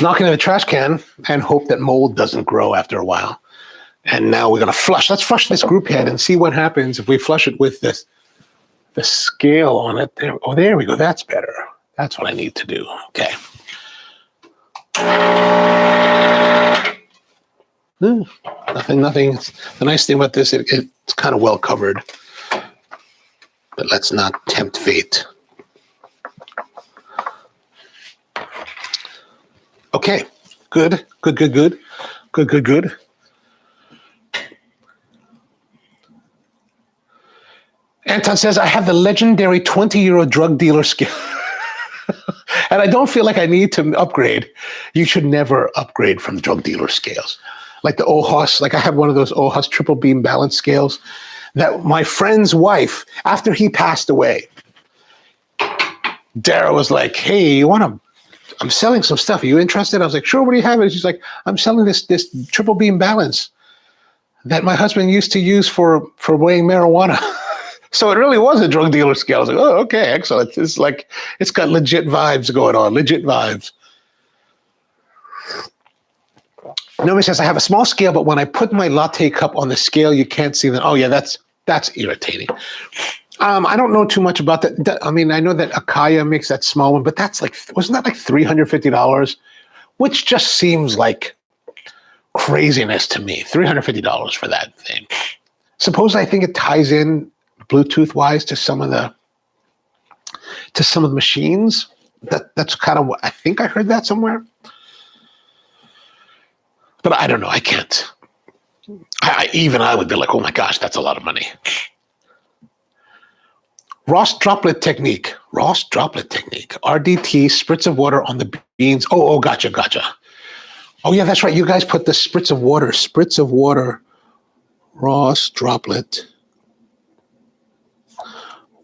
knock into the trash can and hope that mold doesn't grow after a while. And now we're going to flush. Let's flush this group head and see what happens if we flush it with the scale on it. There, oh, there we go. That's better. That's what I need to do. Okay. Nothing. The nice thing about this, it's kind of well covered. But let's not tempt fate. Okay. Good. Anton says, I have the legendary 20-euro drug dealer skill. And I don't feel like I need to upgrade. You should never upgrade from drug dealer scales. Like the OHOS, like I have one of those OHOS triple beam balance scales that my friend's wife, after he passed away, Dara was like, hey, you want to I'm selling some stuff. Are you interested? I was like, sure, what do you have? And she's like, I'm selling this triple beam balance that my husband used to use for weighing marijuana. So it really was a drug dealer scale. I was like, oh, okay, excellent. It's like, it's got legit vibes going on, legit vibes. Naomi says, I have a small scale, but when I put my latte cup on the scale, you can't see them. Oh yeah, that's irritating. I don't know too much about that. I mean, I know that Akaya makes that small one, but that's like, wasn't that like $350? Which just seems like craziness to me. $350 for that thing. Suppose I think it ties in Bluetooth wise to some of the machines. That's kind of what I think I heard that somewhere. But I don't know. I can't. Even I would be like, oh my gosh, that's a lot of money. Ross droplet technique. RDT, spritz of water on the beans. Oh, gotcha. Oh yeah, that's right. You guys put the spritz of water. Ross droplet.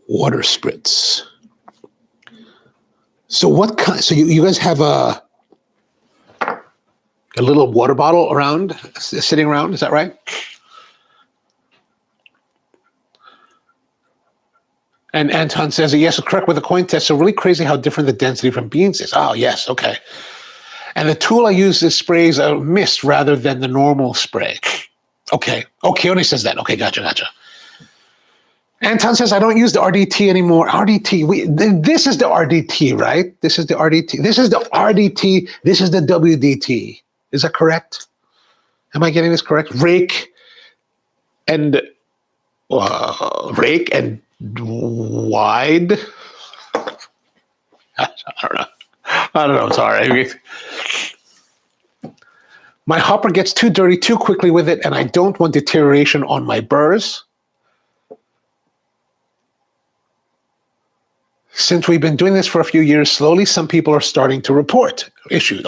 Water spritz. So what kind? So you guys have a little water bottle around, sitting around. Is that right? And Anton says, yes, correct with the coin test. So really crazy how different the density from beans is. Oh, yes, okay. And the tool I use is sprays a mist rather than the normal spray. Okay. Oh, Keone says that. Okay, gotcha. Anton says, I don't use the RDT anymore. RDT, this is the RDT, right? This is the RDT. This is the RDT. This is the WDT. Is that correct? Am I getting this correct? Rake and wide. I don't know. Sorry. My hopper gets too dirty too quickly with it, and I don't want deterioration on my burrs. Since we've been doing this for a few years, slowly some people are starting to report issues.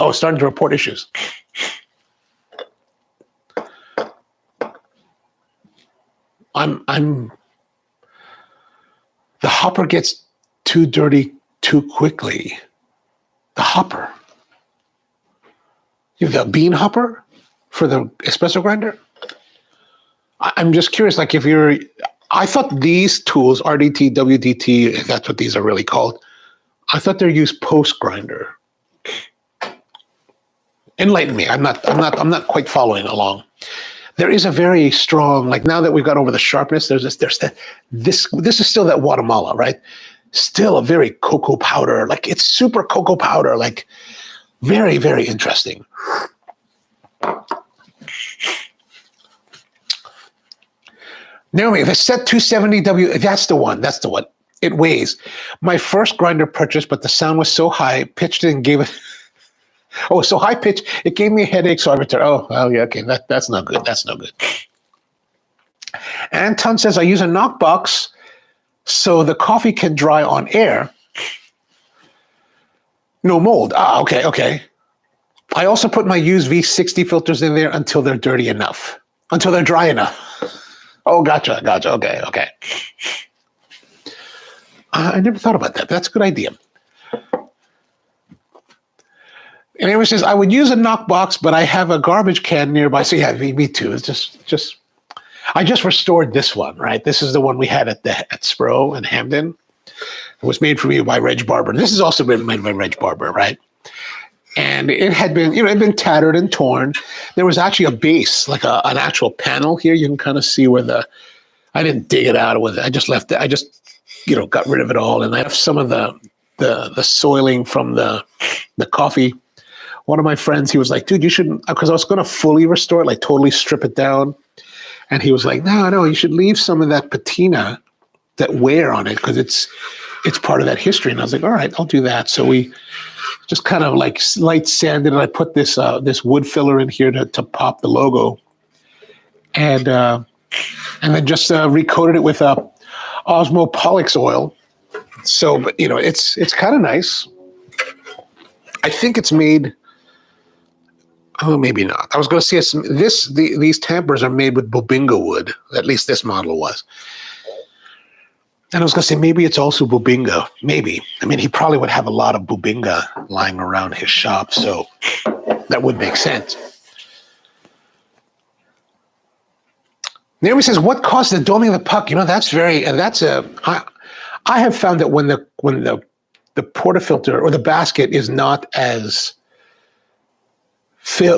The hopper gets too dirty too quickly. The hopper. You have the bean hopper for the espresso grinder? I'm just curious, like I thought these tools, RDT, WDT, if that's what these are really called, I thought they're used post grinder. Enlighten me. I'm not quite following along. There is a very strong, like now that we've got over the sharpness, this is still that Guatemala, right? Still a very cocoa powder, like it's super cocoa powder, like very, very interesting. Naomi, the set 270W, that's the one. It weighs. My first grinder purchase, but the sound was so high pitched and gave it. Oh, so high pitch, it gave me a headache, so I returned. Oh, yeah, okay, that's no good. That's no good. Anton says, I use a knockbox so the coffee can dry on air. No mold. Okay. I also put my used V60 filters in there until they're dirty enough, until they're dry enough. Oh, gotcha. Okay. I never thought about that. That's a good idea. And everyone says, I would use a knockbox, but I have a garbage can nearby. So yeah, me too. It's just, I just restored this one, right? This is the one we had at Spro in Hamden. It was made for me by Reg Barber. This is also been made by Reg Barber, right? And it had been, it had been tattered and torn. There was actually a base, like an actual panel here. You can kind of see where I didn't dig it out with it. I just left it. I just, got rid of it all. And I have some of the soiling from the coffee. One of my friends, he was like, dude, you shouldn't, because I was going to fully restore it, like totally strip it down. And he was like, no, you should leave some of that patina, that wear on it, because it's part of that history. And I was like, all right, I'll do that. So we just kind of like light sanded, and I put this wood filler in here to pop the logo. And then just recoated it with Osmopolix oil. So, but it's kind of nice. I think it's made. Oh, maybe not. I was going to say these tampers are made with bobingo wood. At least this model was. And I was going to say, maybe it's also Bubinga. Maybe. I mean, he probably would have a lot of Bubinga lying around his shop, so that would make sense. Naomi says, what caused the doming of the puck? That's I have found that when the portafilter or the basket is not as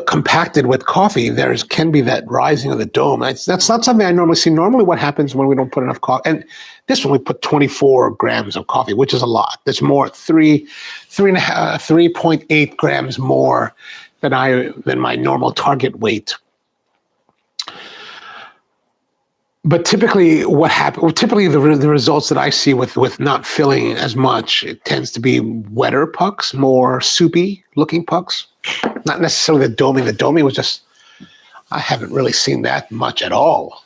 compacted with coffee, there can be that rising of the dome. That's not something I normally see. Normally what happens when we don't put enough coffee, and this one we put 24 grams of coffee, which is a lot. That's more, 3.8 grams more than my normal target weight. But typically the results that I see with not filling as much, it tends to be wetter pucks, more soupy looking pucks. Not necessarily the doming. The doming was just, I haven't really seen that much at all.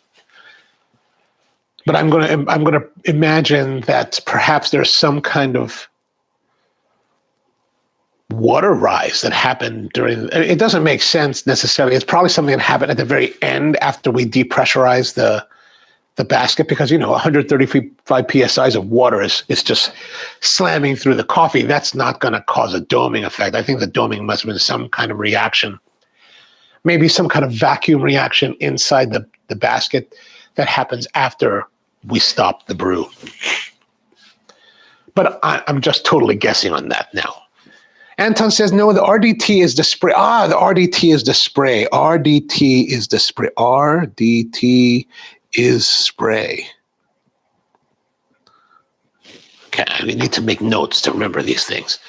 But I'm gonna imagine that perhaps there's some kind of water rise that happened during. It doesn't make sense necessarily. It's probably something that happened at the very end after we depressurized the basket, because 135 psi's of water is just slamming through the coffee. That's not going to cause a doming effect. I think the doming must have been some kind of reaction, maybe some kind of vacuum reaction inside the basket that happens after we stop the brew. But I'm just totally guessing on that now. Anton says, no, the RDT is the spray. The RDT is the spray. RDT is the spray. RDT is spray. Okay, we need to make notes to remember these things.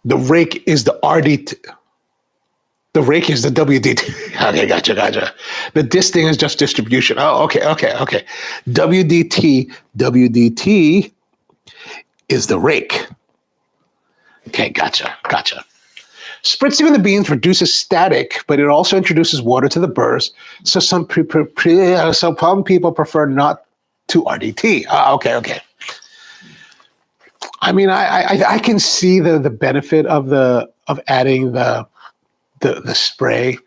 The rake is the RDT. The rake is the WDT. Okay, gotcha. The dis thing is just distribution. Oh, okay. WDT is the rake. Okay, gotcha. Spritzing of the beans reduces static, but it also introduces water to the burrs. So some people prefer not to RDT. Okay. I mean, I can see the benefit of adding the spray.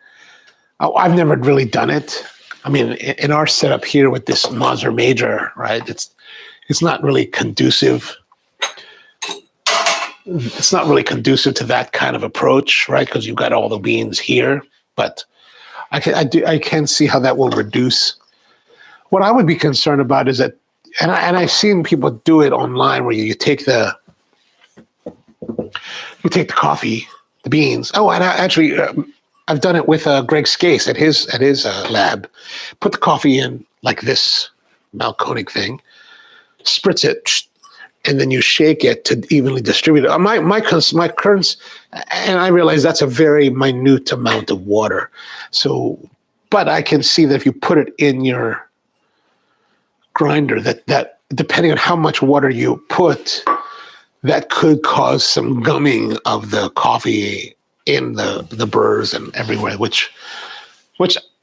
I've never really done it. I mean, in our setup here with this Mazur Major, right? It's not really conducive. It's not really conducive to that kind of approach, right? Because you've got all the beans here, but I can see how that will reduce. What I would be concerned about is that, and I've seen people do it online, where you take the coffee, the beans. Oh, and I've done it with Greg Skase at his lab. Put the coffee in like this Malconic thing, spritz it, and then you shake it to evenly distribute it. My currents, and I realize that's a very minute amount of water. So, but I can see that if you put it in your grinder, that depending on how much water you put, that could cause some gumming of the coffee in the burrs and everywhere, which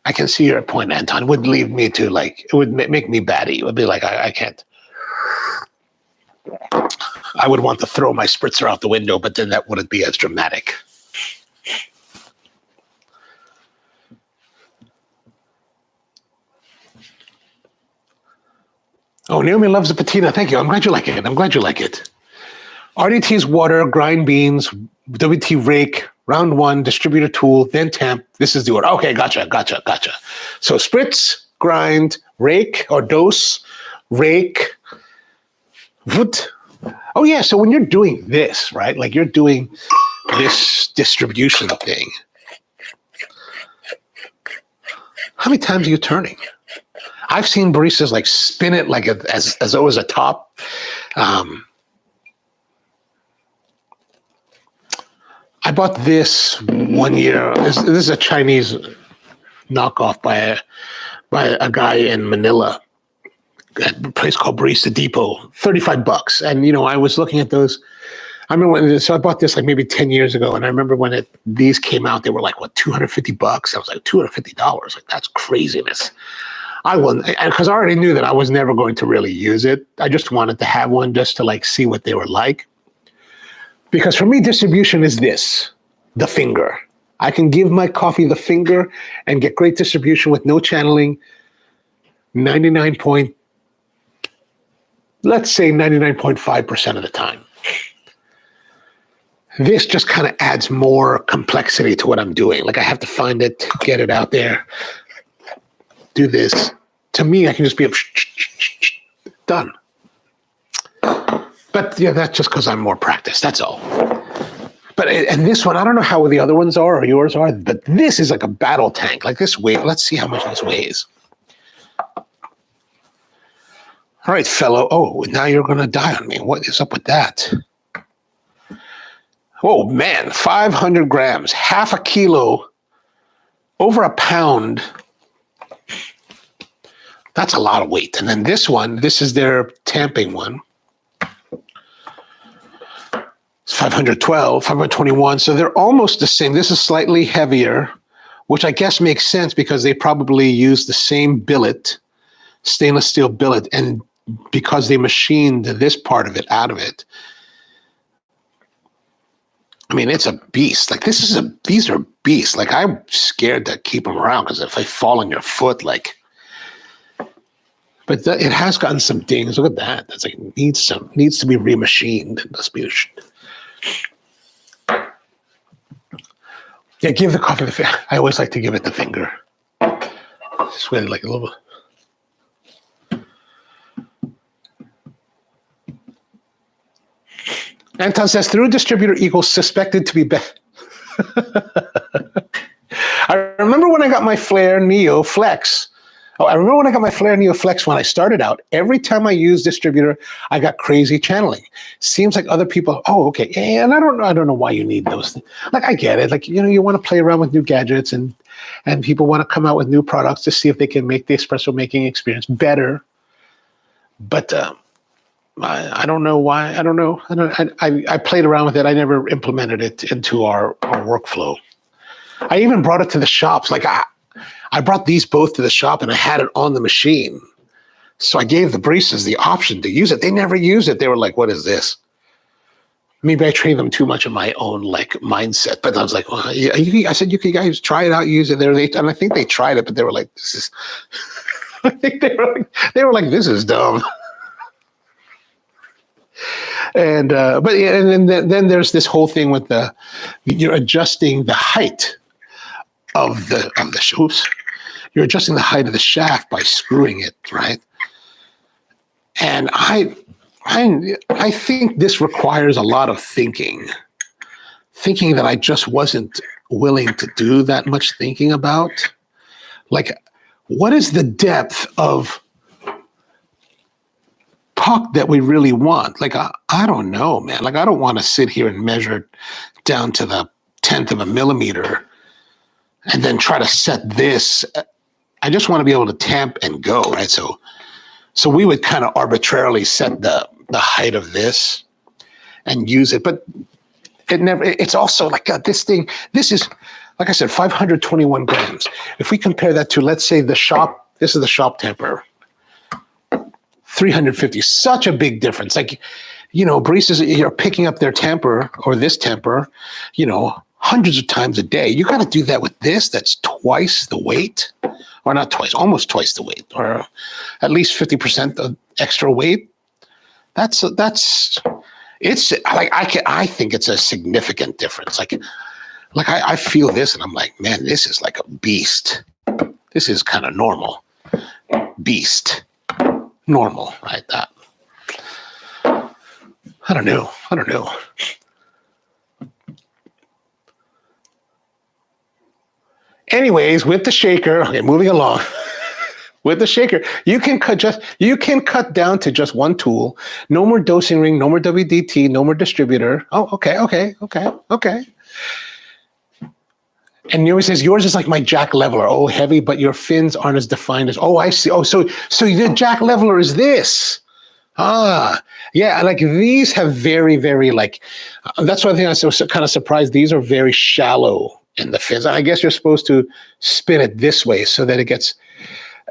I can see your point, Anton. It would lead me to it would make me batty. It would be like, I can't. I would want to throw my spritzer out the window, but then that wouldn't be as dramatic. Oh, Naomi loves the patina. Thank you. I'm glad you like it. RDT is water, grind beans, WT rake, round one, distributor tool, then temp. This is the order. Okay, gotcha. So spritz, grind, rake or dose, rake, voot. Oh yeah, so when you're doing this, right? Like you're doing this distribution thing. How many times are you turning? I've seen baristas spin it as though it was a top. I bought this one year. This is a Chinese knockoff by a guy in Manila at a place called Barista Depot, $35. And, I was looking at those. I remember so I bought this maybe 10 years ago. And I remember when these came out, they were $250. I was like, $250? That's craziness. I wouldn't, because I already knew that I was never going to really use it. I just wanted to have one just to see what they were like. Because for me, distribution is the finger. I can give my coffee the finger and get great distribution with no channeling. 99.5% of the time. This just kind of adds more complexity to what I'm doing. Like I have to find it, get it out there, do this. To me, I can just be done. But yeah, that's just because I'm more practiced. That's all. But and this one, I don't know how the other ones are or yours are, but this is like a battle tank. Like this weight. Let's see how much this weighs. All right, fellow. Oh, now you're going to die on me. What is up with that? Oh, man. 500 grams, half a kilo, over a pound. That's a lot of weight. And then this one, this is their tamping one. It's 512, 521. So they're almost the same. This is slightly heavier, which I guess makes sense because they probably use the same billet, stainless steel billet, and because they machined this part of it out of it. I mean, it's a beast. Like these are beasts. Like I'm scared to keep them around because if they fall on your foot, like. But it has gotten some dings. Look at that. That's like needs to be remachined. It must be. Yeah, give the coffee the finger. I always like to give it the finger. Just wait like a little bit. Anton says, through distributor equals suspected to be bad. I remember when I got my Flare Neo Flex. Oh, I remember when I got my Flare Neo Flex when I started out. Every time I used distributor, I got crazy channeling. Seems like other people, oh, okay. And I don't know why you need those things. Like, I get it. Like, you know, you want to play around with new gadgets and people want to come out with new products to see if they can make the espresso making experience better. But, I don't know why. I don't know. I played around with it. I never implemented it into our workflow. I even brought it to the shops. Like I brought these both to the shop and I had it on the machine. So I gave the baristas the option to use it. They never used it. They were like, what is this? Maybe I trained them too much in my own like mindset. But I was like, well, I said, you guys try it out, use it there. And I think they tried it, but they were like, this is, I think they were like, this is dumb. And but and then there's this whole thing with you're adjusting the height of the oops, you're adjusting the height of the shaft by screwing it, right? And I think this requires a lot of thinking that I just wasn't willing to do that much thinking about. Like, what is the depth of puck that we really want? Like, I don't know, man. Like, I don't want to sit here and measure down to the 10th of a millimeter and then try to set this. I just want to be able to tamp and go, right? So we would kind of arbitrarily set the height of this and use it, but it's also like this thing. This is, like I said, 521 grams. If we compare that to, let's say, this is the shop tamper. 350, such a big difference. Like, you know, baristas, you're picking up their tamper or this tamper, you know, hundreds of times a day. You got to do that with this. That's twice the weight, or not twice, almost twice the weight, or at least 50% of extra weight. It's like, I think it's a significant difference. Like I feel this and I'm like, man, this is like a beast. This is kind of normal. Beast. Normal, right? That. I don't know. Anyways, with the shaker, okay, moving along. With the shaker, you can cut down to just one tool. No more dosing ring, no more WDT, no more distributor. Oh, okay. And yours is like my jack leveler. Oh, heavy, but your fins aren't as defined as. Oh, I see. Oh, so the jack leveler is this. Ah, yeah. Like these have very, very like. That's one thing I was kind of surprised. These are very shallow in the fins. I guess you're supposed to spin it this way so that it gets.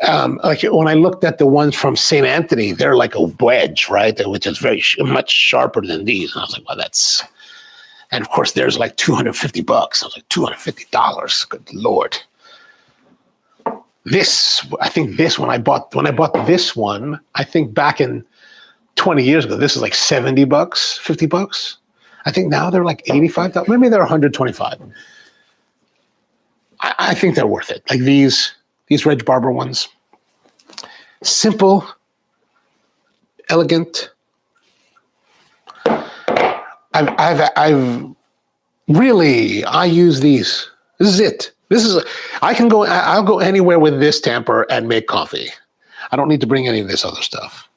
Like when I looked at the ones from St. Anthony, they're like a wedge, right? Which is very much sharper than these. And I was like, well, And of course, there's like $250. I was like, $250. Good Lord. I think when I bought this one, I think back in 20 years ago, this is like $70, $50. I think now they're like $85. Maybe they're $125. I think they're worth it. Like these Reg Barber ones, simple, elegant. I use these. This is it. I'll go anywhere with this tamper and make coffee. I don't need to bring any of this other stuff.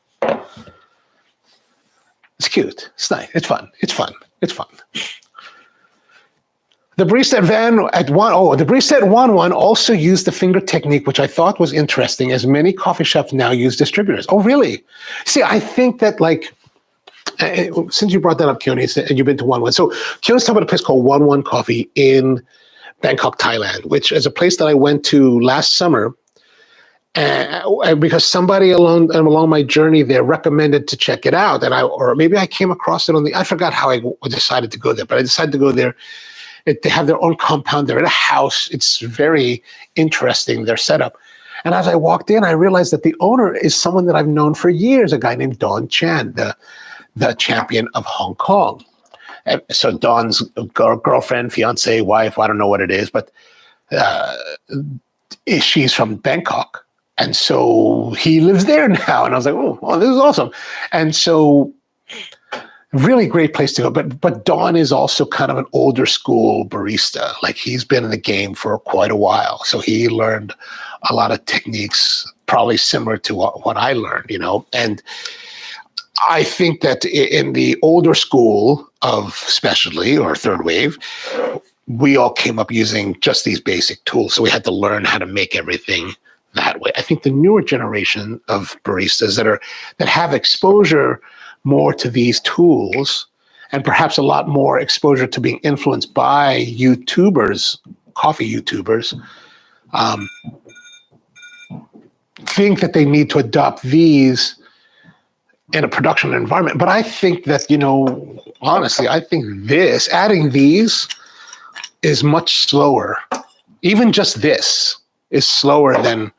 It's cute. It's nice. It's fun. The barista at 1-1 also used the finger technique, which I thought was interesting, as many coffee shops now use distributors. Oh, really? See, I think that since you brought that up, Keone, and you've been to 1-1. So Keone's talking about a place called 1-1 Coffee in Bangkok, Thailand, which is a place that I went to last summer because somebody along my journey there recommended to check it out. Or maybe I came across it I forgot how I decided to go there, but I decided to go there. They have their own compound. They're in a house. It's very interesting, their setup. And as I walked in, I realized that the owner is someone that I've known for years, a guy named Don Chan, the champion of Hong Kong. And so Don's girlfriend, fiance, wife, I don't know what it is, but she's from Bangkok. And so he lives there now. And I was like, oh, this is awesome. And so really great place to go. But Don is also kind of an older school barista. Like he's been in the game for quite a while. So he learned a lot of techniques, probably similar to what I learned, and I think that in the older school of specialty or third wave, we all came up using just these basic tools. So we had to learn how to make everything that way. I think the newer generation of baristas that have exposure more to these tools and perhaps a lot more exposure to being influenced by YouTubers, coffee YouTubers, think that they need to adopt these in a production environment. But I think that, honestly, I think adding these is much slower. Even just this is slower than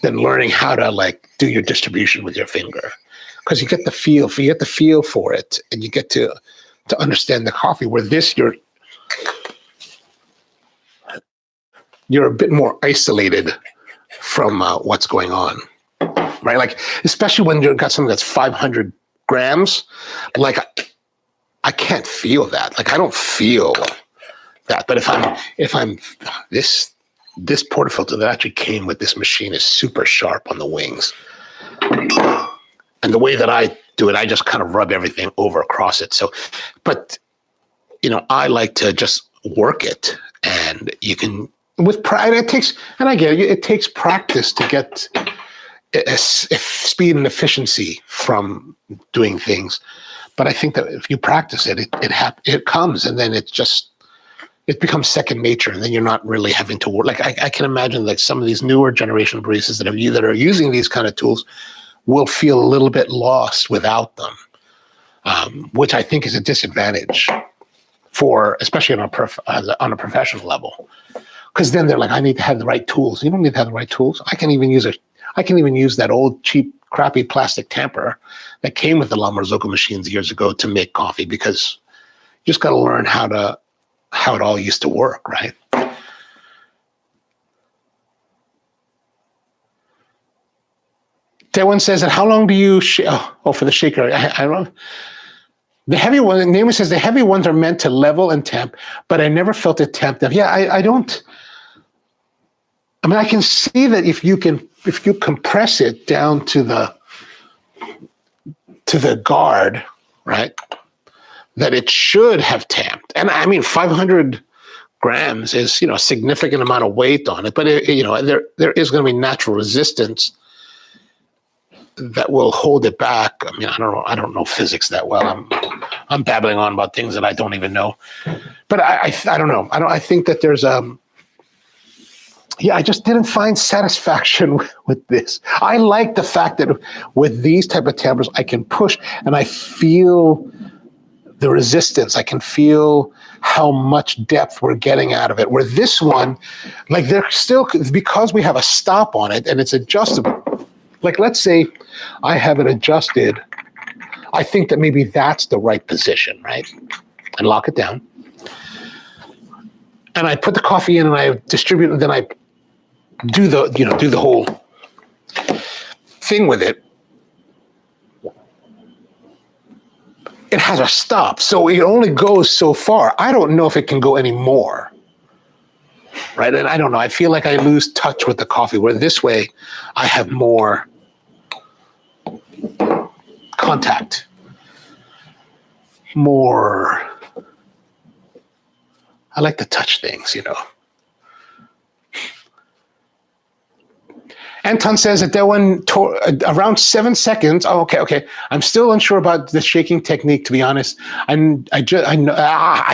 learning how to do your distribution with your finger. Because you get the feel for it, and you get to understand the coffee, where this, you're a bit more isolated from what's going on. Right, like especially when you've got something that's 500 grams, I can't feel that. I don't feel that. But if I'm this portafilter that actually came with this machine is super sharp on the wings, and the way that I do it, I just kind of rub everything over across it. So, but I like to just work it, and you can with pride. It takes practice to get speed and efficiency from doing things, but I think that if you practice it, it comes, and then it becomes second nature, and then you're not really having to work. I can imagine some of these newer generation of baristas that are using these kind of tools will feel a little bit lost without them, which I think is a disadvantage especially on a professional level, because then they're like, I need to have the right tools. You don't need to have the right tools. I can even use that old cheap crappy plastic tamper that came with the La Marzocco machines years ago to make coffee, because you just got to learn how it all used to work, right? That says that how long do you for the shaker? I don't know. The heavy one, Naomi says the heavy ones are meant to level and temp, but I never felt it temp them. Yeah, I don't. I mean, I can see that if you compress it down to the guard, right, that it should have tamped. And I mean, 500 grams is, a significant amount of weight on it, but there is going to be natural resistance that will hold it back. I mean, I don't know physics that well. I'm babbling on about things that I don't even know, but I don't know. I think that there's I just didn't find satisfaction with this. I like the fact that with these type of tampers, I can push and I feel the resistance. I can feel how much depth we're getting out of it. Where this one, like they're still, because we have a stop on it and it's adjustable. Like let's say I have it adjusted. I think that maybe that's the right position, right? And lock it down. And I put the coffee in and I distribute, and then I do the whole thing with it. It has a stop, so it only goes so far. I don't know if it can go any more, right? And I don't know. I feel like I lose touch with the coffee, where this way I have more contact, more. I like to touch things, Anton says that one around 7 seconds. Oh, okay. I'm still unsure about the shaking technique, to be honest. I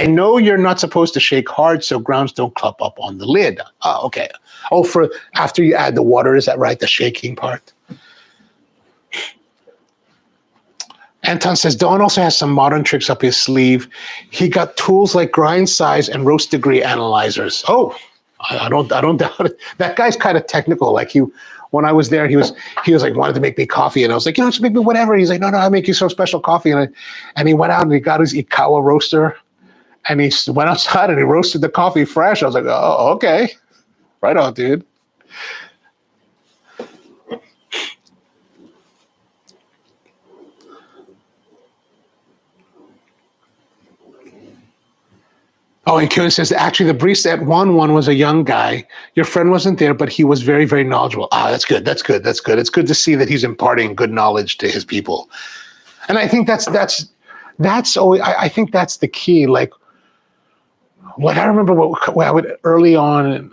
know you're not supposed to shake hard so grounds don't clump up on the lid. Oh, okay. Oh, for after you add the water, is that right? The shaking part. Anton says Don also has some modern tricks up his sleeve. He got tools like grind size and roast degree analyzers. Oh, I don't doubt it. That guy's kind of technical. Like when I was there, he was like wanted to make me coffee, and I was like, just make me whatever. He's like, no, I make you some special coffee, and he went out and he got his Ikawa roaster, and he went outside and he roasted the coffee fresh. I was like, oh, okay, right on, dude. Oh, and Kieran says, actually, the barista at 1-1 was a young guy. Your friend wasn't there, but he was very, very knowledgeable. That's good. It's good to see that he's imparting good knowledge to his people. And I think that's always, I think that's the key. Like I remember when I would early on,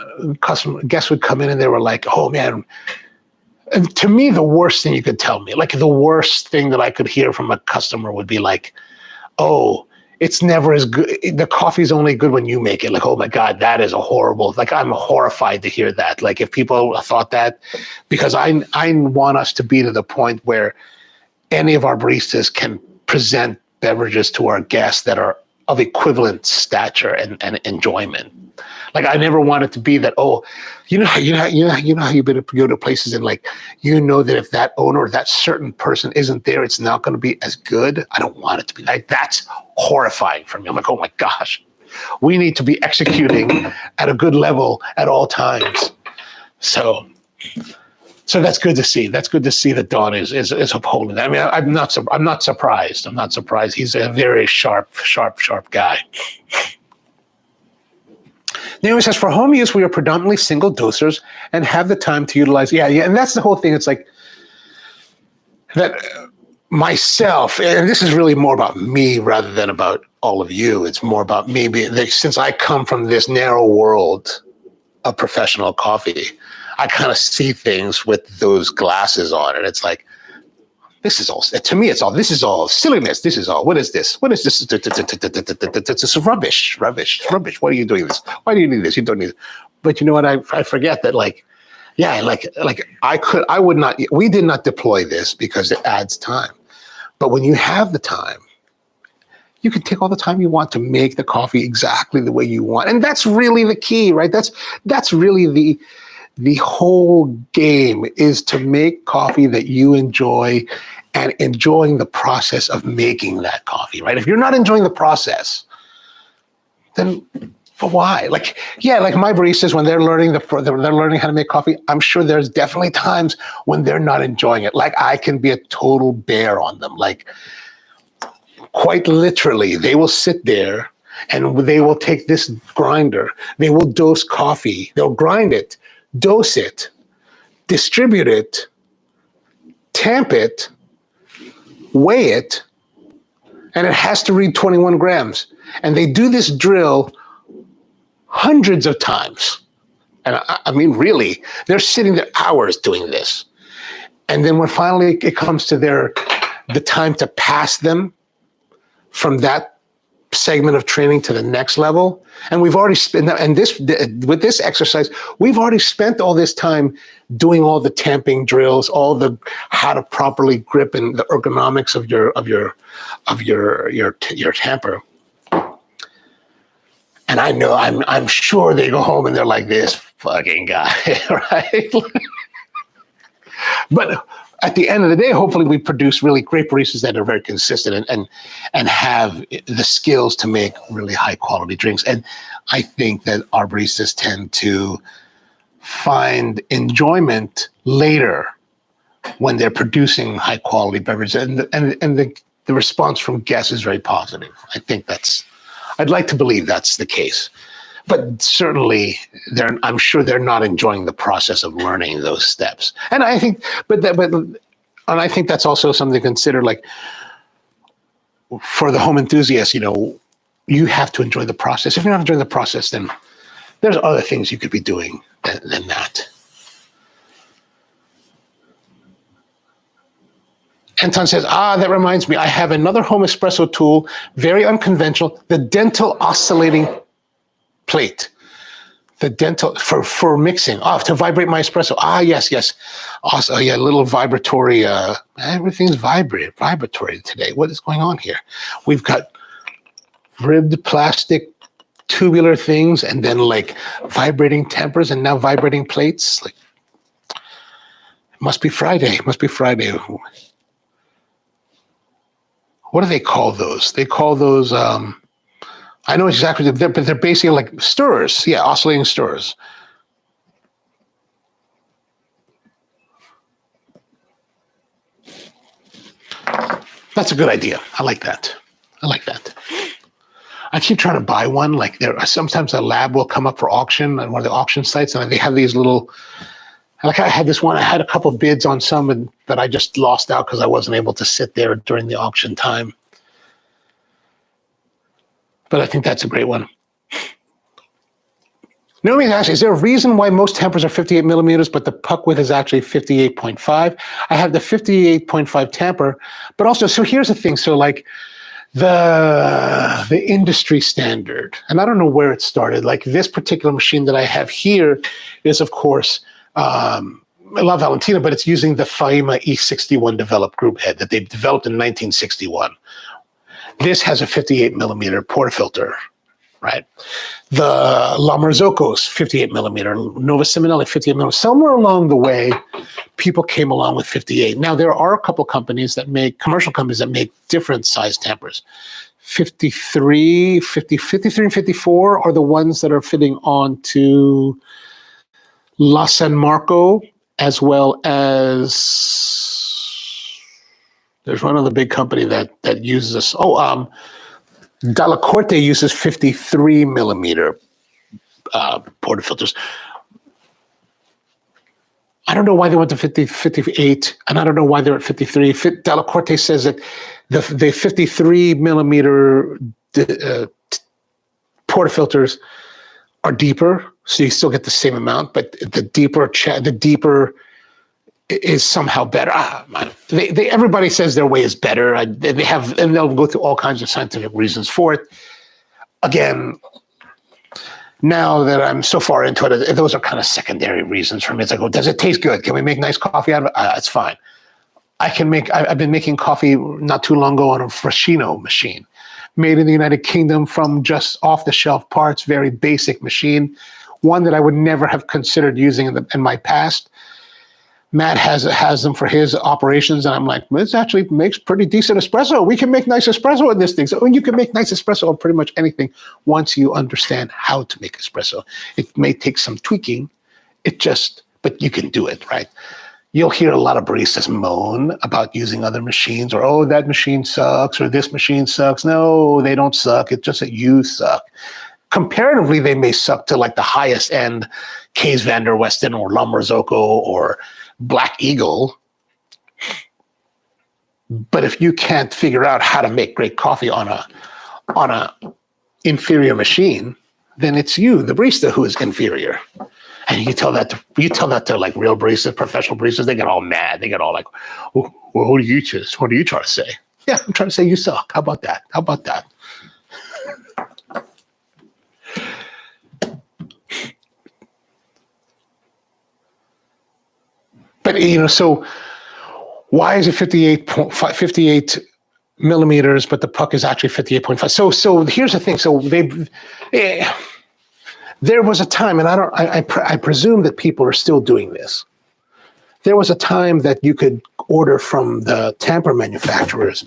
guests would come in and they were like, oh man. And to me, the worst thing you could tell me, like the worst thing that I could hear from a customer would be like, oh, it's never as good. The coffee's only good when you make it. Like, oh my God, that is a horrible, like I'm horrified to hear that. Like if people thought that, because I want us to be to the point where any of our baristas can present beverages to our guests that are of equivalent stature and enjoyment. Like I never want it to be that, oh, you know how you've been to go to places and like, that if that owner or that certain person isn't there, it's not going to be as good. I don't want it to be like, that's horrifying for me. I'm like, oh my gosh, we need to be executing at a good level at all times. So that's good to see. That's good to see that Don is upholding that. I mean, I'm not surprised. I'm not surprised. He's a very sharp guy. Naomi says, for home use, we are predominantly single dosers and have the time to utilize. Yeah. And that's the whole thing. It's like that myself, and this is really more about me rather than about all of you. It's more about me, since I come from this narrow world of professional coffee, I kind of see things with those glasses on, and it's like, this is all, to me, this is all silliness. This is all, what is this? What is this? It's rubbish. What are you doing this? Why do you need this? You don't need it. But you know what? I forget that we did not deploy this because it adds time. But when you have the time, you can take all the time you want to make the coffee exactly the way you want. And that's really the key, right? That's really the whole game, is to make coffee that you enjoy and enjoying the process of making that coffee, right? If you're not enjoying the process, then why? Like my baristas, when they're learning how to make coffee, I'm sure there's definitely times when they're not enjoying it. Like I can be a total bear on them. Like quite literally, they will sit there and they will take this grinder, they will dose coffee, they'll grind it, dose it, distribute it, tamp it, weigh it, and it has to read 21 grams. And they do this drill hundreds of times. And I mean, really, they're sitting there hours doing this. And then when finally it comes to the time to pass them from that segment of training to the next level. And we've already spent, and with this exercise, we've already spent all this time doing all the tamping drills, all the how to properly grip and the ergonomics of your tamper. And I know, I'm sure they go home and they're like, this fucking guy, right? But at the end of the day, hopefully we produce really great baristas that are very consistent and have the skills to make really high quality drinks. And I think that our baristas tend to find enjoyment later when they're producing high quality beverages. And the response from guests is very positive. I'd like to believe that's the case. But certainly, I'm sure they're not enjoying the process of learning those steps. And I think, and I think that's also something to consider. Like for the home enthusiast, you have to enjoy the process. If you're not enjoying the process, then there's other things you could be doing than that. Anton says, that reminds me, I have another home espresso tool, very unconventional, the dental oscillating plate. The dental, for mixing, to vibrate my espresso. Yes. Also, yeah, little vibratory, everything's vibratory today. What is going on here? We've got ribbed plastic tubular things and then like vibrating tempers and now vibrating plates. Like, it must be Friday. What do they call those? They call those, I know exactly, but they're basically like stirrers. Yeah, oscillating stirrers. That's a good idea. I like that. I keep trying to buy one. Like sometimes a lab will come up for auction on one of the auction sites, and they have these little. Like I had this one. I had a couple bids on some, that I just lost out because I wasn't able to sit there during the auction time. But I think that's a great one. Naomi asks, is there a reason why most tempers are 58 millimeters, but the puck width is actually 58.5? I have the 58.5 tamper, but also, so here's the thing. So like the industry standard, and I don't know where it started. Like this particular machine that I have here is, of course, La Valentina, but it's using the Faima E61 developed group head that they developed in 1961. This has a 58 millimeter portafilter, right? The La Marzocco's 58 millimeter, Nova Simonelli 58 millimeter. Somewhere along the way, people came along with 58. Now, there are a couple companies commercial companies that make different size tampers. 53 and 54 are the ones that are fitting onto La San Marco, as well as there's one other big company that uses this. Dalla Corte uses 53 millimeter portafilters. I don't know why they went to 58, and I don't know why they're at 53. Dalla Corte says that the 53 millimeter portafilters are deeper, so you still get the same amount, but the deeper is somehow better. Everybody says their way is better. And they'll go through all kinds of scientific reasons for it. Again, now that I'm so far into it, those are kind of secondary reasons for me. It's like, does it taste good? Can we make nice coffee out of it? It's fine. I've been making coffee not too long ago on a Freshino machine, made in the United Kingdom from just off-the-shelf parts, very basic machine, one that I would never have considered using in my past. Matt has them for his operations, and I'm like, this actually makes pretty decent espresso. We can make nice espresso in this thing. So you can make nice espresso on pretty much anything once you understand how to make espresso. It may take some tweaking, but you can do it, right? You'll hear a lot of baristas moan about using other machines, or, that machine sucks, or this machine sucks. No, they don't suck. It's just that you suck. Comparatively, they may suck to like the highest end Kees van der Westen or La Marzocco or Black Eagle. But if you can't figure out how to make great coffee on a inferior machine, then it's you, the barista, who is inferior. And you tell that to like real baristas, professional baristas, they get all mad. They get all like, well, what are you trying to say? Yeah, I'm trying to say you suck. How about that? But so why is it 58 millimeters, but the puck is actually 58.5? So here's the thing. So there was a time, and I presume that people are still doing this. There was a time that you could order from the tamper manufacturers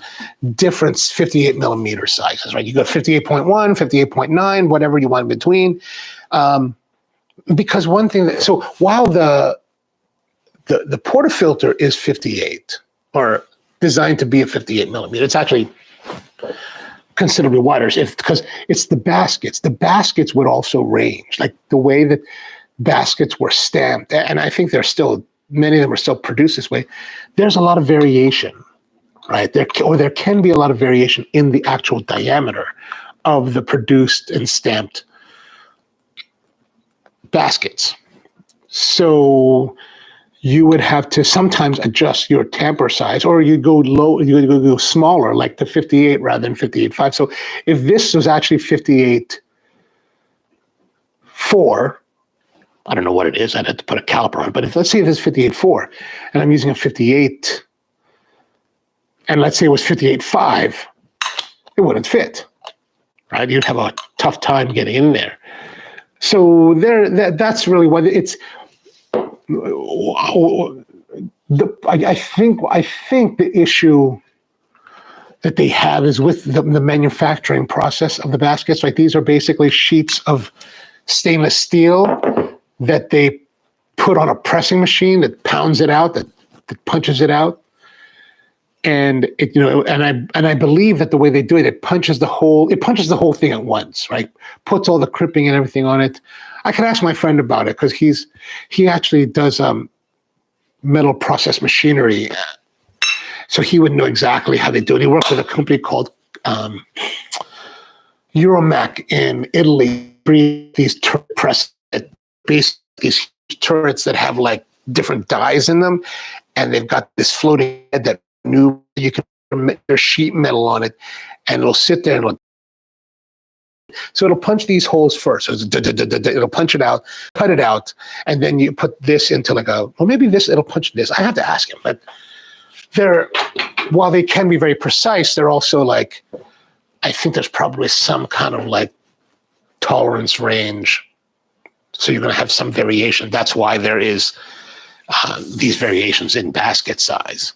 different 58 millimeter sizes, right? You got 58.1, 58.9, whatever you want in between. Because one thing so while the portafilter is 58 or designed to be a 58 millimeter, it's actually considerably wider because it's the baskets. The baskets would also range, like the way that baskets were stamped. And I think many of them are still produced this way. There's a lot of variation, right? There can be a lot of variation in the actual diameter of the produced and stamped baskets. So you would have to sometimes adjust your tamper size, or you go low, you go smaller, like the 58 rather than 58.5. So if this was actually 58.4, I don't know what it is. I'd have to put a caliper on it. But let's say if it's 58.4 and I'm using a 58, and let's say it was 58.5, it wouldn't fit, right? You'd have a tough time getting in there. So that's really what it's. I think the issue that they have is with the manufacturing process of the baskets. Right, these are basically sheets of stainless steel that they put on a pressing machine that pounds it out, that punches it out, and I believe that the way they do it, it punches the whole thing at once, right? Puts all the crimping and everything on it. I can ask my friend about it because he actually does metal process machinery, so he would know exactly how they do it. He works with a company called Euromac in Italy. These press these turrets that have like different dies in them, and they've got this floating head that you can put their sheet metal on it, and it'll sit there and so it'll punch these holes first. So it'll punch it out, cut it out, and then you put this into it'll punch this. I have to ask him, but while they can be very precise, they're also like, I think there's probably some kind of like tolerance range. So you're going to have some variation. That's why there is these variations in basket size.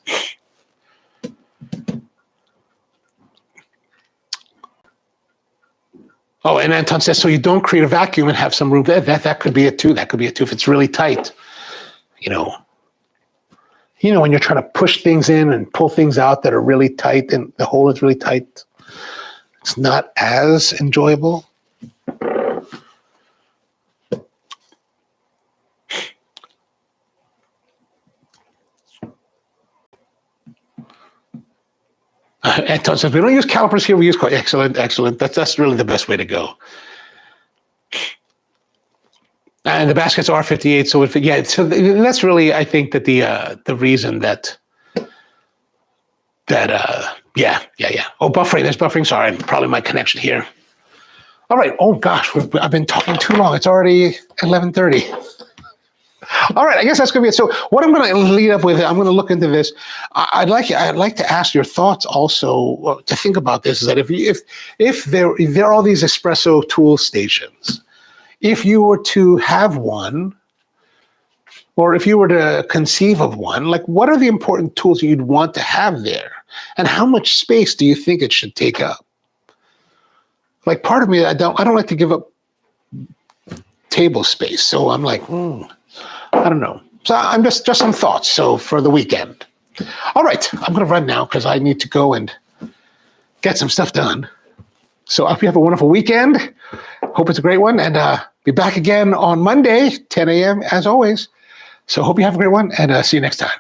Oh, and Anton says, so you don't create a vacuum and have some room. That could be it too. That could be it too if it's really tight. When you're trying to push things in and pull things out that are really tight and the hole is really tight, it's not as enjoyable. Anton says, we don't use calipers here, we use excellent. That's really the best way to go. And the baskets are 58, so so that's really, I think, that the reason that Oh, buffering, there's buffering, sorry, probably my connection here. All right, oh gosh, I've been talking too long, it's already 11:30. All right, I guess that's going to be it. So what I'm going to lead up with, I'm going to look into this. I'd like to ask your thoughts also to think about this, is that if there are all these espresso tool stations, if you were to have one, or if you were to conceive of one, like what are the important tools you'd want to have there? And how much space do you think it should take up? Like part of me, I don't like to give up table space. So I'm like, I don't know. So I'm just some thoughts. So for the weekend. All right, I'm going to run now because I need to go and get some stuff done. So I hope you have a wonderful weekend. Hope it's a great one, and be back again on Monday, 10 a.m. as always. So hope you have a great one, and see you next time.